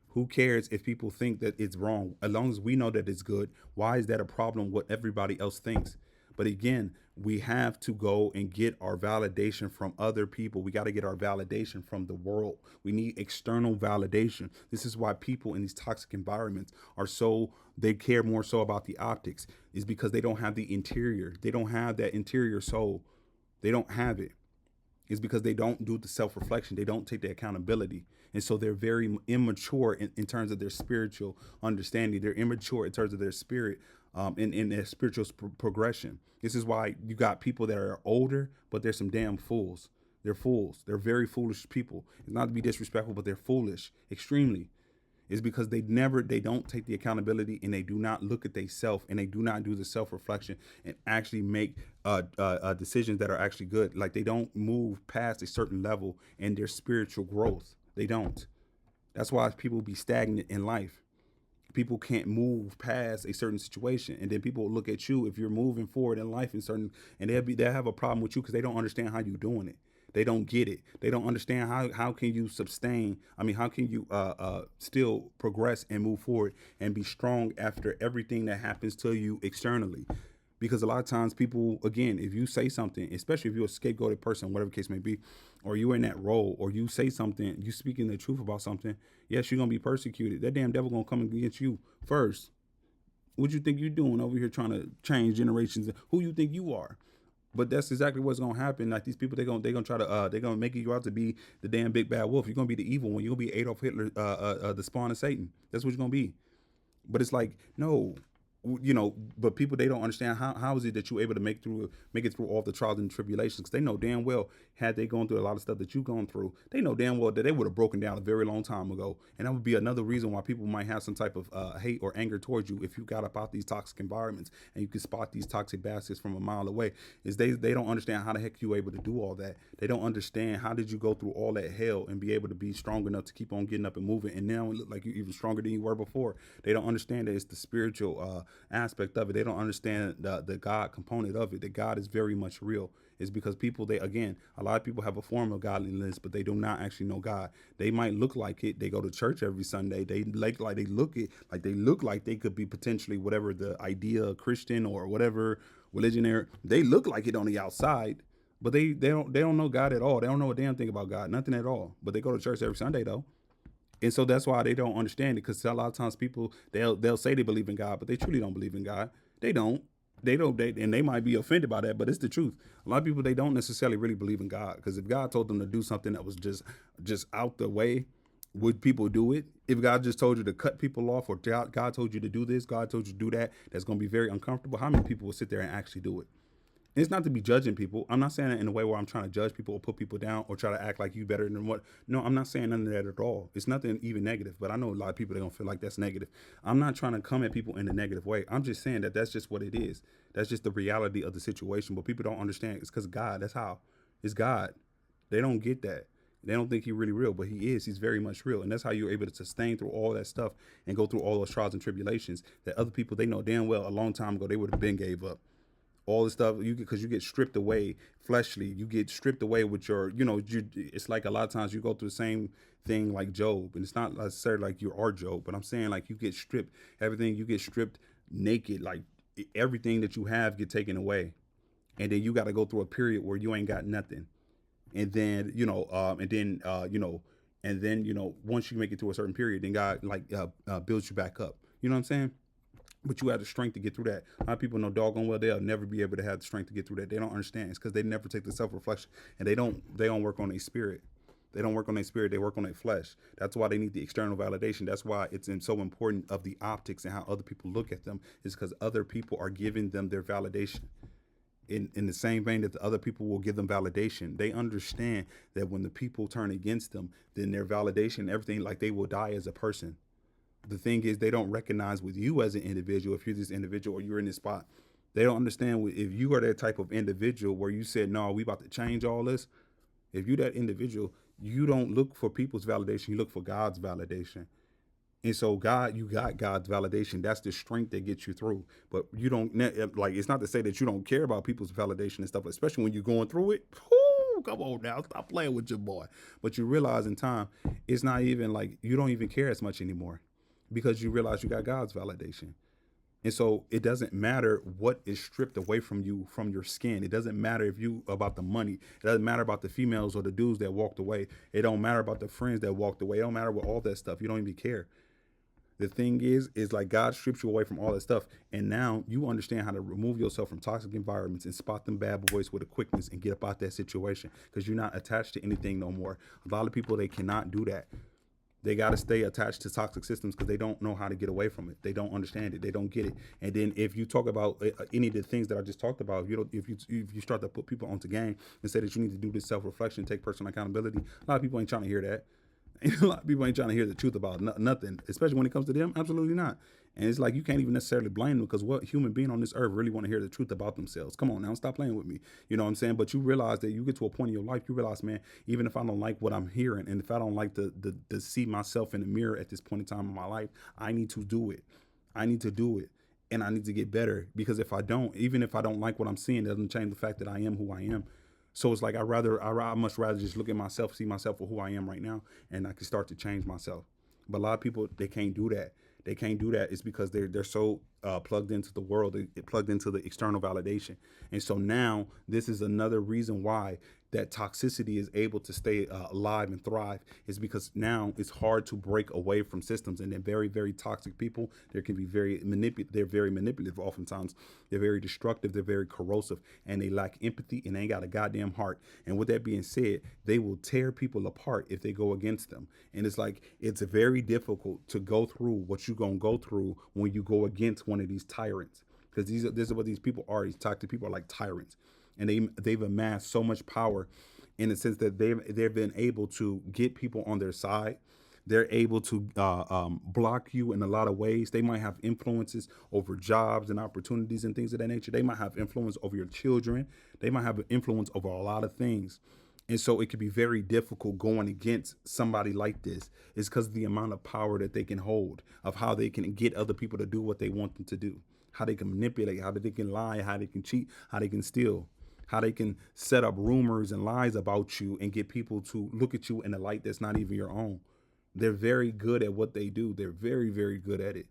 Who cares if people think that it's wrong? As long as we know that it's good, why is that a problem what everybody else thinks? But again, we have to go and get our validation from other people. We got to get our validation from the world. We need external validation. This is why people in these toxic environments they care more so about the optics, is because they don't have the interior. They don't have that interior soul. They don't have it. It's because they don't do the self-reflection. They don't take the accountability. And so they're very immature in terms of their spiritual understanding. They're immature in terms of their spirit, in their spiritual progression. This is why you got people that are older, but they're some damn fools. They're fools. They're very foolish people. It's not to be disrespectful, but they're foolish, extremely. is because they don't take the accountability, and they do not look at themselves, and they do not do the self reflection and actually make decisions that are actually good. Like they don't move past a certain level in their spiritual growth. They don't. That's why people be stagnant in life. People can't move past a certain situation, and then people will look at you if you're moving forward in life in certain, and they'll have a problem with you because they don't understand how you're doing it. They don't get it. They don't understand how can you sustain. I mean, how can you still progress and move forward and be strong after everything that happens to you externally? Because a lot of times people, again, if you say something, especially if you're a scapegoated person, whatever the case may be, or you're in that role, or you say something, you speaking the truth about something, yes, you're gonna be persecuted. That damn devil gonna come against you first. What you think you doing over here trying to change generations? Who you think you are? But that's exactly what's gonna happen. Like these people, they gonna try to they're gonna make you out to be the damn big bad wolf. You're gonna be the evil one. You're gonna be Adolf Hitler, the spawn of Satan. That's what you're gonna be. But it's like, no, but people, they don't understand how is it that you're able to make it through all the trials and tribulations, because they know damn well, had they gone through a lot of stuff that you've gone through, they know damn well that they would have broken down a very long time ago. And that would be another reason why people might have some type of hate or anger towards you if you got up out these toxic environments and you can spot these toxic baskets from a mile away. Is they don't understand how the heck you were able to do all that. They don't understand how did you go through all that hell and be able to be strong enough to keep on getting up and moving, and now it look like you're even stronger than you were before. They don't understand that it's the spiritual aspect of it. They don't understand the God component of it. That God is very much real. It's because people, they, again, a lot of people have a form of godliness, but they do not actually know God. They might look like it. They go to church every Sunday. They look like they could be potentially whatever the idea Christian or whatever religion they look like it on the outside, but they don't know God at all. They don't know a damn thing about God, nothing at all. But they go to church every Sunday though. And so that's why they don't understand it, because a lot of times people, they'll say they believe in God, but they truly don't believe in God. They don't. And they might be offended by that, but it's the truth. A lot of people, they don't necessarily really believe in God, because if God told them to do something that was just out the way, would people do it? If God just told you to cut people off, or God told you to do this, God told you to do that, that's going to be very uncomfortable, how many people will sit there and actually do it? It's not to be judging people. I'm not saying that in a way where I'm trying to judge people or put people down or try to act like you better than what. No, I'm not saying none of that at all. It's nothing even negative, but I know a lot of people, they don't feel like that's negative. I'm not trying to come at people in a negative way. I'm just saying that that's just what it is. That's just the reality of the situation. But people don't understand. It's because God, that's how. It's God. They don't get that. They don't think he's really real, but he is. He's very much real. And that's how you're able to sustain through all that stuff and go through all those trials and tribulations that other people, they know damn well a long time ago they would have been gave up. All the stuff because you get stripped away fleshly, you get stripped away with your, it's like a lot of times you go through the same thing like Job, and it's not necessarily like you are Job, but I'm saying like you get stripped, everything, you get stripped naked, like everything that you have get taken away, and then you got to go through a period where you ain't got nothing, and then once you make it to a certain period, then God like builds you back up. You know what I'm saying? But you have the strength to get through that. A lot of people know doggone well they'll never be able to have the strength to get through that. They don't understand. It's because they never take the self-reflection, and they don't work on their spirit. They don't work on their spirit. They work on their flesh. That's why they need the external validation. That's why it's so important of the optics and how other people look at them, is because other people are giving them their validation. In the same vein that the other people will give them validation, they understand that when the people turn against them, then their validation, everything, like they will die as a person. The thing is, they don't recognize with you as an individual, if you're this individual or you're in this spot, they don't understand if you are that type of individual where you said, no, we about to change all this. If you're that individual, you don't look for people's validation. You look for God's validation. And so you got God's validation. That's the strength that gets you through. But you don't, like, it's not to say that you don't care about people's validation and stuff, especially when you're going through it. Whoo, come on now, stop playing with your boy. But you realize in time, it's not even like you don't even care as much anymore, because you realize you got God's validation. And so it doesn't matter what is stripped away from you, from your skin. It doesn't matter if you about the money. It doesn't matter about the females or the dudes that walked away. It don't matter about the friends that walked away. It don't matter with all that stuff. You don't even care. The thing is like God strips you away from all that stuff. And now you understand how to remove yourself from toxic environments and spot them bad boys with a quickness and get up out that situation, because you're not attached to anything no more. A lot of people, they cannot do that. They got to stay attached to toxic systems because they don't know how to get away from it. They don't understand it. They don't get it. And then if you talk about any of the things that I just talked about, if you start to put people onto game and say that you need to do this self-reflection, take personal accountability, a lot of people ain't trying to hear that. A lot of people ain't trying to hear the truth about nothing, especially when it comes to them. Absolutely not. And it's like you can't even necessarily blame them because what human being on this earth really want to hear the truth about themselves? Come on now, stop playing with me. You know what I'm saying? But you realize that you get to a point in your life, you realize, man, even if I don't like what I'm hearing, and if I don't like to see myself in the mirror at this point in time in my life, I need to do it. I need to do it. And I need to get better because if I don't, even if I don't like what I'm seeing, it doesn't change the fact that I am who I am. So it's like I much rather just look at myself, see myself for who I am right now, and I can start to change myself. But a lot of people they can't do that. They can't do that. It's because they're so plugged into the world, they plugged into the external validation, and so now this is another reason why that toxicity is able to stay alive and thrive is because now it's hard to break away from systems, and they're very toxic people. They can be they're very manipulative. Oftentimes they're very destructive, they're very corrosive, and they lack empathy, and they ain't got a goddamn heart. And with that being said, they will tear people apart if they go against them. And it's like it's very difficult to go through what you're gonna go through when you go against one of these tyrants, because this is what these people are. These toxic people are like tyrants, and they've amassed so much power in the sense that they've been able to get people on their side. They're able to block you in a lot of ways. They might have influences over jobs and opportunities and things of that nature. They might have influence over your children. They might have an influence over a lot of things. And so it could be very difficult going against somebody like this. It's because of the amount of power that they can hold, of how they can get other people to do what they want them to do, how they can manipulate, how they can lie, how they can cheat, how they can steal, how they can set up rumors and lies about you and get people to look at you in a light that's not even your own. They're very good at what they do. They're very good at it.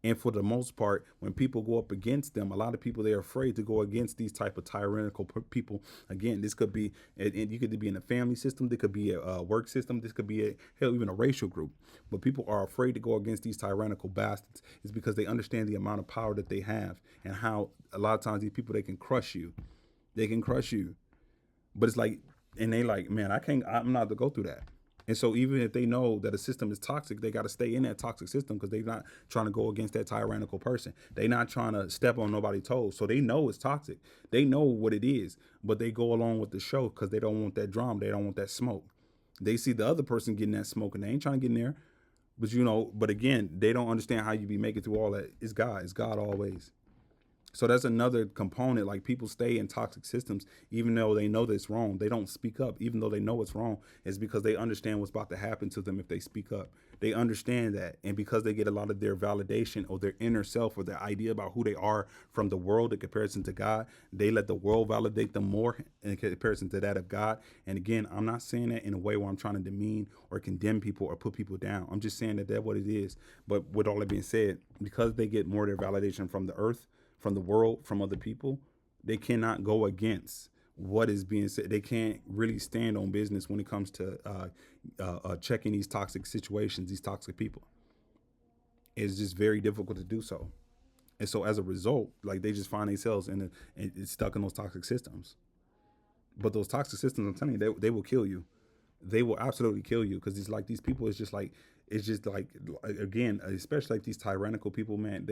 And for the most part, when people go up against them, a lot of people, they're afraid to go against these type of tyrannical people. Again, this could be, and you could be in a family system, there could be a work system, this could be hell, even a racial group. But people are afraid to go against these tyrannical bastards is because they understand the amount of power that they have and how a lot of times these people, they can crush you. They can crush you. But it's like, and they like, man, I'm not to go through that. And so even if they know that a system is toxic, they got to stay in that toxic system because they're not trying to go against that tyrannical person. They're not trying to step on nobody's toes. So they know it's toxic. They know what it is, but they go along with the show because they don't want that drama. They don't want that smoke. They see the other person getting that smoke and they ain't trying to get in there. But again, they don't understand how you be making through all that. It's God. It's God always. So that's another component. Like people stay in toxic systems, even though they know that it's wrong. They don't speak up, even though they know it's wrong. It's because they understand what's about to happen to them if they speak up. They understand that. And because they get a lot of their validation or their inner self or their idea about who they are from the world in comparison to God, they let the world validate them more in comparison to that of God. And again, I'm not saying that in a way where I'm trying to demean or condemn people or put people down. I'm just saying that that's what it is. But with all that being said, because they get more of their validation from the earth, from the world, from other people, they cannot go against what is being said. They can't really stand on business when it comes to checking these toxic situations, these toxic people. It's just very difficult to do so. And so as a result, like they just find themselves and stuck in those toxic systems. But those toxic systems, I'm telling you, they will kill you. They will absolutely kill you because it's like these people. It's just like again, especially like these tyrannical people, man.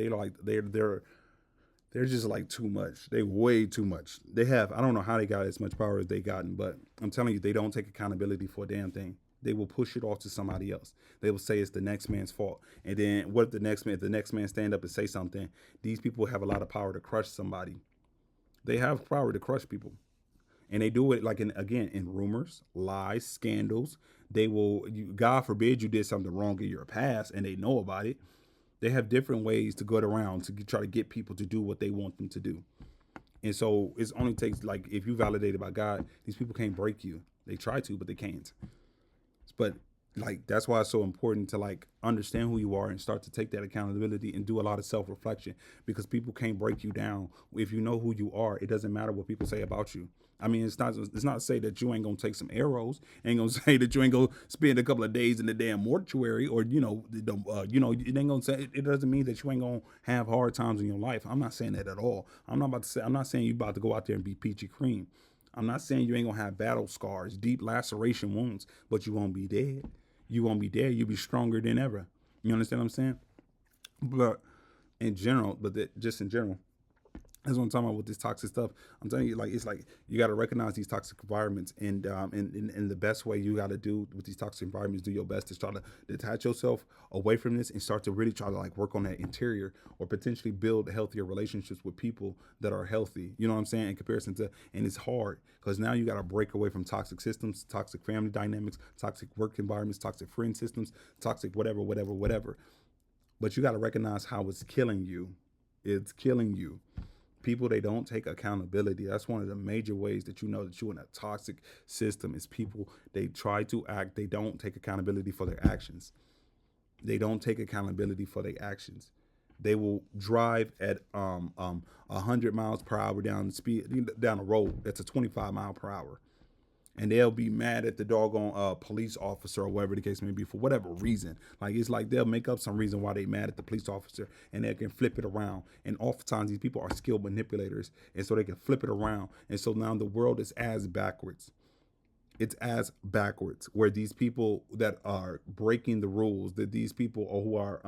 They're just like too much. They way too much. I don't know how they got as much power as they gotten, but I'm telling you, they don't take accountability for a damn thing. They will push it off to somebody else. They will say it's the next man's fault. And then what if if the next man stand up and say something, these people have a lot of power to crush somebody. They have power to crush people. And they do it like in rumors, lies, scandals. God forbid you did something wrong in your past and they know about it. They have different ways to go around to try to get people to do what they want them to do. And so it only takes, like, if you validated by God, these people can't break you. They try to, but they can't. But like, that's why it's so important to like understand who you are and start to take that accountability and do a lot of self-reflection, because people can't break you down. If you know who you are, it doesn't matter what people say about you. I mean, it's not to say that you ain't gonna take some arrows, ain't gonna say that you ain't gonna spend a couple of days in the damn mortuary, or it ain't gonna say, it doesn't mean that you ain't gonna have hard times in your life. I'm not saying that at all. I'm not saying you about to go out there and be peachy cream. I'm not saying you ain't gonna have battle scars, deep laceration wounds, but you won't be dead. You won't be dead. You'll be stronger than ever. You understand what I'm saying? But just in general, That's what I'm talking about with this toxic stuff. I'm telling you, like it's like you got to recognize these toxic environments, and the best way you got to do with these toxic environments, do your best to try to detach yourself away from this and start to really try to like work on that interior, or potentially build healthier relationships with people that are healthy. You know what I'm saying? In comparison to, and it's hard because now you got to break away from toxic systems, toxic family dynamics, toxic work environments, toxic friend systems, toxic whatever, whatever, whatever. But you got to recognize how it's killing you. It's killing you. People, they don't take accountability. That's one of the major ways that you know that you're in a toxic system. Is people, they try to act, they don't take accountability for their actions. They don't take accountability for their actions. They will drive at 100 miles per hour down the road that's a 25 mile per hour, and they'll be mad at the doggone police officer or whatever the case may be for whatever reason. Like it's like they'll make up some reason why they mad at the police officer, and they can flip it around. And oftentimes these people are skilled manipulators, and so they can flip it around. And so now the world is as backwards. It's as backwards where these people that are breaking the rules, that these people who are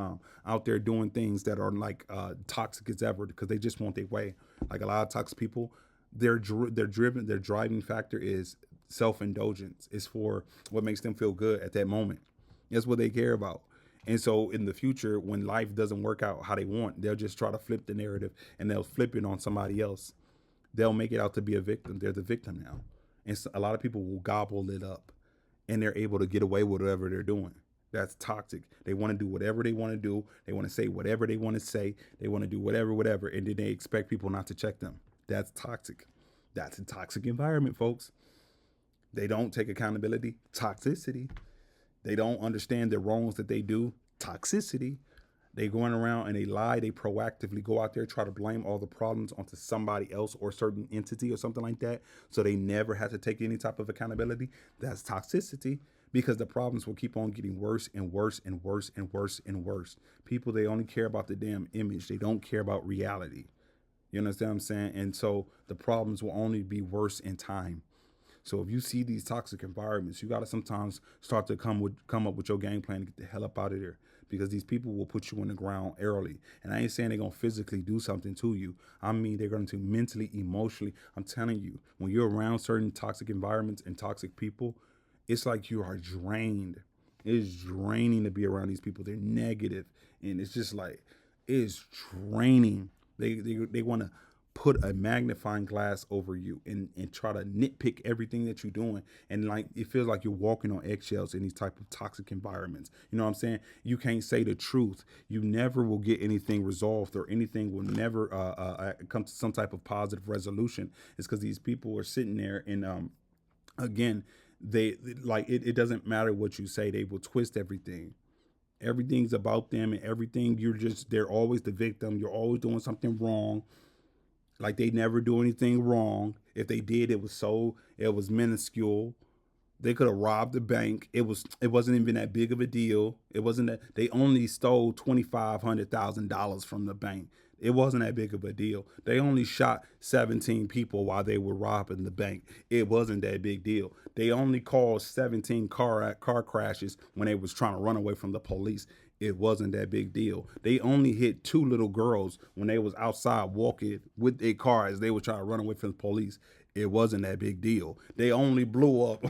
out there doing things that are like toxic as ever because they just want their way. Like a lot of toxic people, their driving factor is self-indulgence. It's for what makes them feel good at that moment. That's what they care about. And so in the future, when life doesn't work out how they want, they'll just try to flip the narrative, and they'll flip it on somebody else. They'll make it out to be a victim. They're the victim now. And so a lot of people will gobble it up, and they're able to get away with whatever they're doing. That's toxic. They want to do whatever they want to do. They want to say whatever they want to say. They want to do whatever, whatever. And then they expect people not to check them. That's toxic. That's a toxic environment, folks. They don't take accountability. Toxicity. They don't understand the wrongs that they do. Toxicity. They going around and they lie. They proactively go out there, try to blame all the problems onto somebody else or certain entity or something like that. So they never have to take any type of accountability. That's toxicity, because the problems will keep on getting worse and worse and worse and worse and worse. People, they only care about the damn image. They don't care about reality. You understand what I'm saying? And so the problems will only be worse in time. So if you see these toxic environments, you got to sometimes start to come up with your game plan to get the hell up out of there, because these people will put you in the ground early. And I ain't saying they're going to physically do something to you. I mean, they're going to mentally, emotionally. I'm telling you, when you're around certain toxic environments and toxic people, it's like you are drained. It's draining to be around these people. They're negative, and it's just like it's draining. They want to put a magnifying glass over you and try to nitpick everything that you're doing, and like it feels like you're walking on eggshells in these type of toxic environments. You know what I'm saying? You can't say the truth. You never will get anything resolved, or anything will never come to some type of positive resolution. It's because these people are sitting there, and again, they like it doesn't matter what you say, they will twist everything. Everything's about them, and everything, they're always the victim. You're always doing something wrong. Like they never do anything wrong. If they did, it was minuscule. They could have robbed the bank. It wasn't even that big of a deal. It wasn't that they only stole $2,500,000 from the bank. It wasn't that big of a deal. They only shot 17 people while they were robbing the bank. It wasn't that big deal. They only caused 17 car crashes when they was trying to run away from the police. It wasn't that big deal. They only hit two little girls when they was outside walking with their car as they were trying to run away from the police. It wasn't that big deal. They only blew up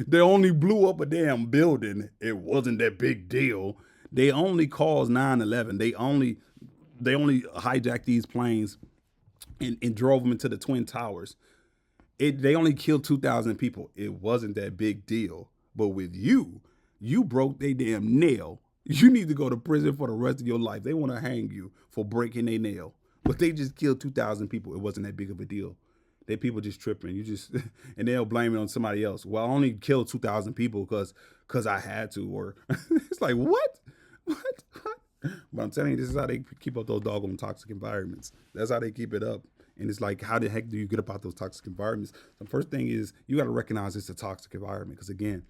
they only blew up a damn building. It wasn't that big deal. They only caused 9/11. They only hijacked these planes and drove them into the Twin Towers. They only killed 2,000 people. It wasn't that big deal. But with you broke their damn nail. You need to go to prison for the rest of your life. They want to hang you for breaking their nail. But they just killed 2,000 people. It wasn't that big of a deal. They people just tripping. You just and they'll blame it on somebody else. Well, I only killed 2,000 people because I had to. Or it's like what? What? But I'm telling you, this is how they keep up those doggone toxic environments. That's how they keep it up. And it's like, how the heck do you get up out those toxic environments? The first thing is you got to recognize it's a toxic environment. Because again,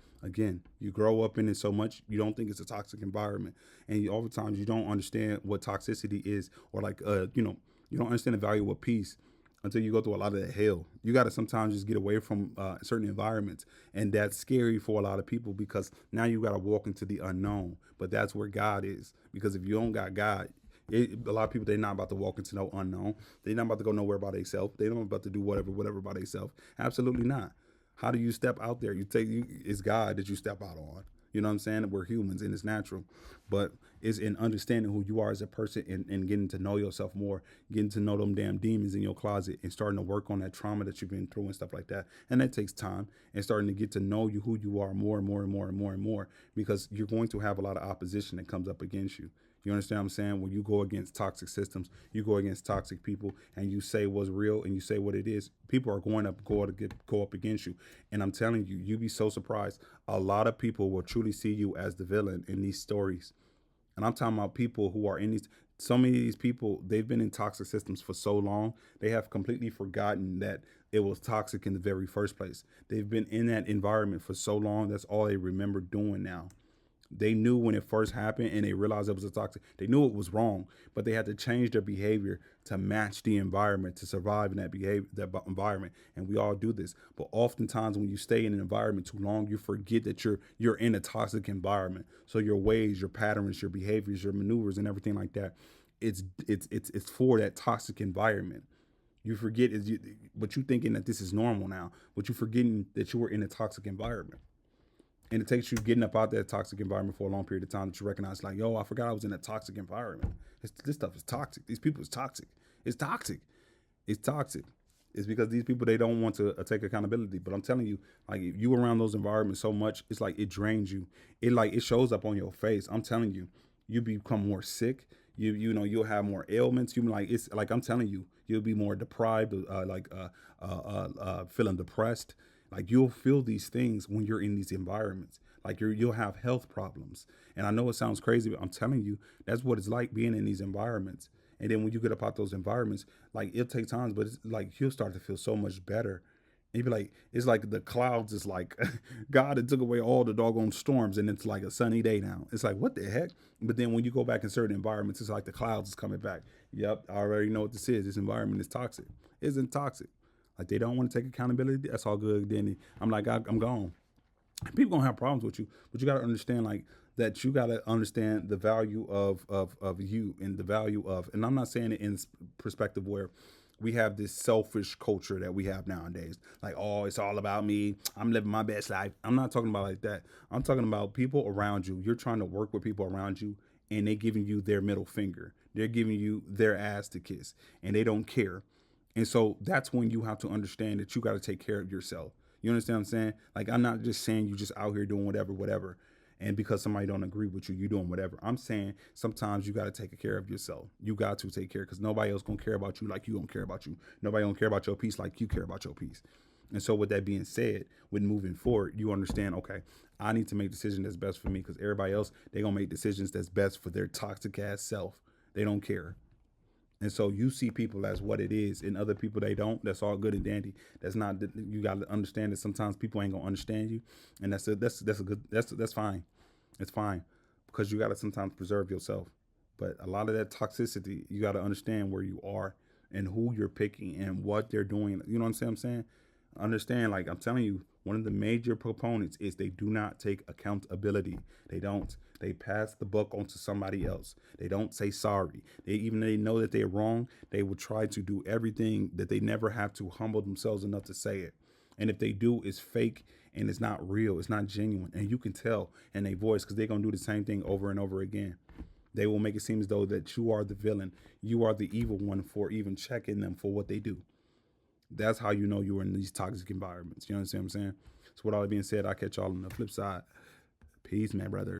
you grow up in it so much, you don't think it's a toxic environment. And oftentimes you don't understand what toxicity is, or like, you don't understand the value of peace until you go through a lot of that hell. You got to sometimes just get away from certain environments. And that's scary for a lot of people, because now you got to walk into the unknown. But that's where God is. Because if you don't got God, A lot of people, they're not about to walk into no unknown. They're not about to go nowhere by themselves. They're not about to do whatever by themselves. Absolutely not. How do you step out there? It's God that you step out on. You know what I'm saying? We're humans and it's natural. But it's in understanding who you are as a person, and getting to know yourself more, getting to know them damn demons in your closet, and starting to work on that trauma that you've been through and stuff like that. And that takes time, and starting to get to know you, who you are more and more and more and more and more, because you're going to have a lot of opposition that comes up against you. You understand what I'm saying? When you go against toxic systems, you go against toxic people, and you say what's real and you say what it is, people are going up, go up against you. And I'm telling you, you'd be so surprised. A lot of people will truly see you as the villain in these stories. And I'm talking about people who are in these. So many of these people, they've been in toxic systems for so long, they have completely forgotten that it was toxic in the very first place. They've been in that environment for so long, that's all they remember doing now. They knew when it first happened and they realized it was a toxic. They knew it was wrong, but they had to change their behavior to match the environment to survive in that behavior, that environment. And we all do this. But oftentimes, when you stay in an environment too long, you forget that you're in a toxic environment. So your ways, your patterns, your behaviors, your maneuvers, and everything like that, it's for that toxic environment. You forget but you thinking that this is normal now, but you forgetting that you were in a toxic environment. And it takes you getting up out that toxic environment for a long period of time that you recognize, like, yo, I forgot I was in a toxic environment. This stuff is toxic. These people is toxic. It's toxic. It's toxic. It's because these people, they don't want to take accountability. But I'm telling you, like, if you around those environments so much, it's like it drains you. It shows up on your face. I'm telling you, you become more sick. You'll have more ailments. You like it's like I'm telling you, you'll be more deprived, feeling depressed. Like you'll feel these things when you're in these environments. Like you'll have health problems. And I know it sounds crazy, but I'm telling you, that's what it's like being in these environments. And then when you get up out those environments, like it'll take time, but it's like you'll start to feel so much better. And you'd be like, it's like the clouds is like God had took away all the doggone storms and it's like a sunny day now. It's like, what the heck? But then when you go back in certain environments, it's like the clouds is coming back. Yep, I already know what this is. This environment is toxic. Isn't toxic. Like they don't want to take accountability. That's all good. Then I'm like, I'm gone. People gonna have problems with you, but you gotta understand like that. You gotta understand the value of you and the value of. And I'm not saying it in perspective where we have this selfish culture that we have nowadays. Like, oh, it's all about me. I'm living my best life. I'm not talking about like that. I'm talking about people around you. You're trying to work with people around you, and they giving you their middle finger. They're giving you their ass to kiss, and they don't care. And so that's when you have to understand that you got to take care of yourself. You understand what I'm saying? Like I'm not just saying you just out here doing whatever. And because somebody don't agree with you, you doing whatever. I'm saying sometimes you got to take care of yourself. You got to take care because nobody else gonna care about you like you don't care about you. Nobody don't care about your peace like you care about your peace. And so with that being said, with moving forward, you understand, okay, I need to make decisions that's best for me because everybody else, they gonna make decisions that's best for their toxic ass self. They don't care. And so you see people as what it is, and other people they don't. That's all good and dandy. That's not. You got to understand that sometimes people ain't gonna understand you, and that's a good. That's fine. It's fine because you got to sometimes preserve yourself. But a lot of that toxicity, you got to understand where you are and who you're picking and what they're doing. You know what I'm saying? Understand, like I'm telling you, one of the major proponents is they do not take accountability. They don't. They pass the buck on to somebody else. They don't say sorry. They know that they're wrong. They will try to do everything that they never have to humble themselves enough to say it. And if they do, it's fake and it's not real. It's not genuine. And you can tell in their voice because they're gonna do the same thing over and over again. They will make it seem as though that you are the villain. You are the evil one for even checking them for what they do. That's how you know you're in these toxic environments. You understand what I'm saying? So with all that being said, I'll catch y'all on the flip side. Peace, man, brother.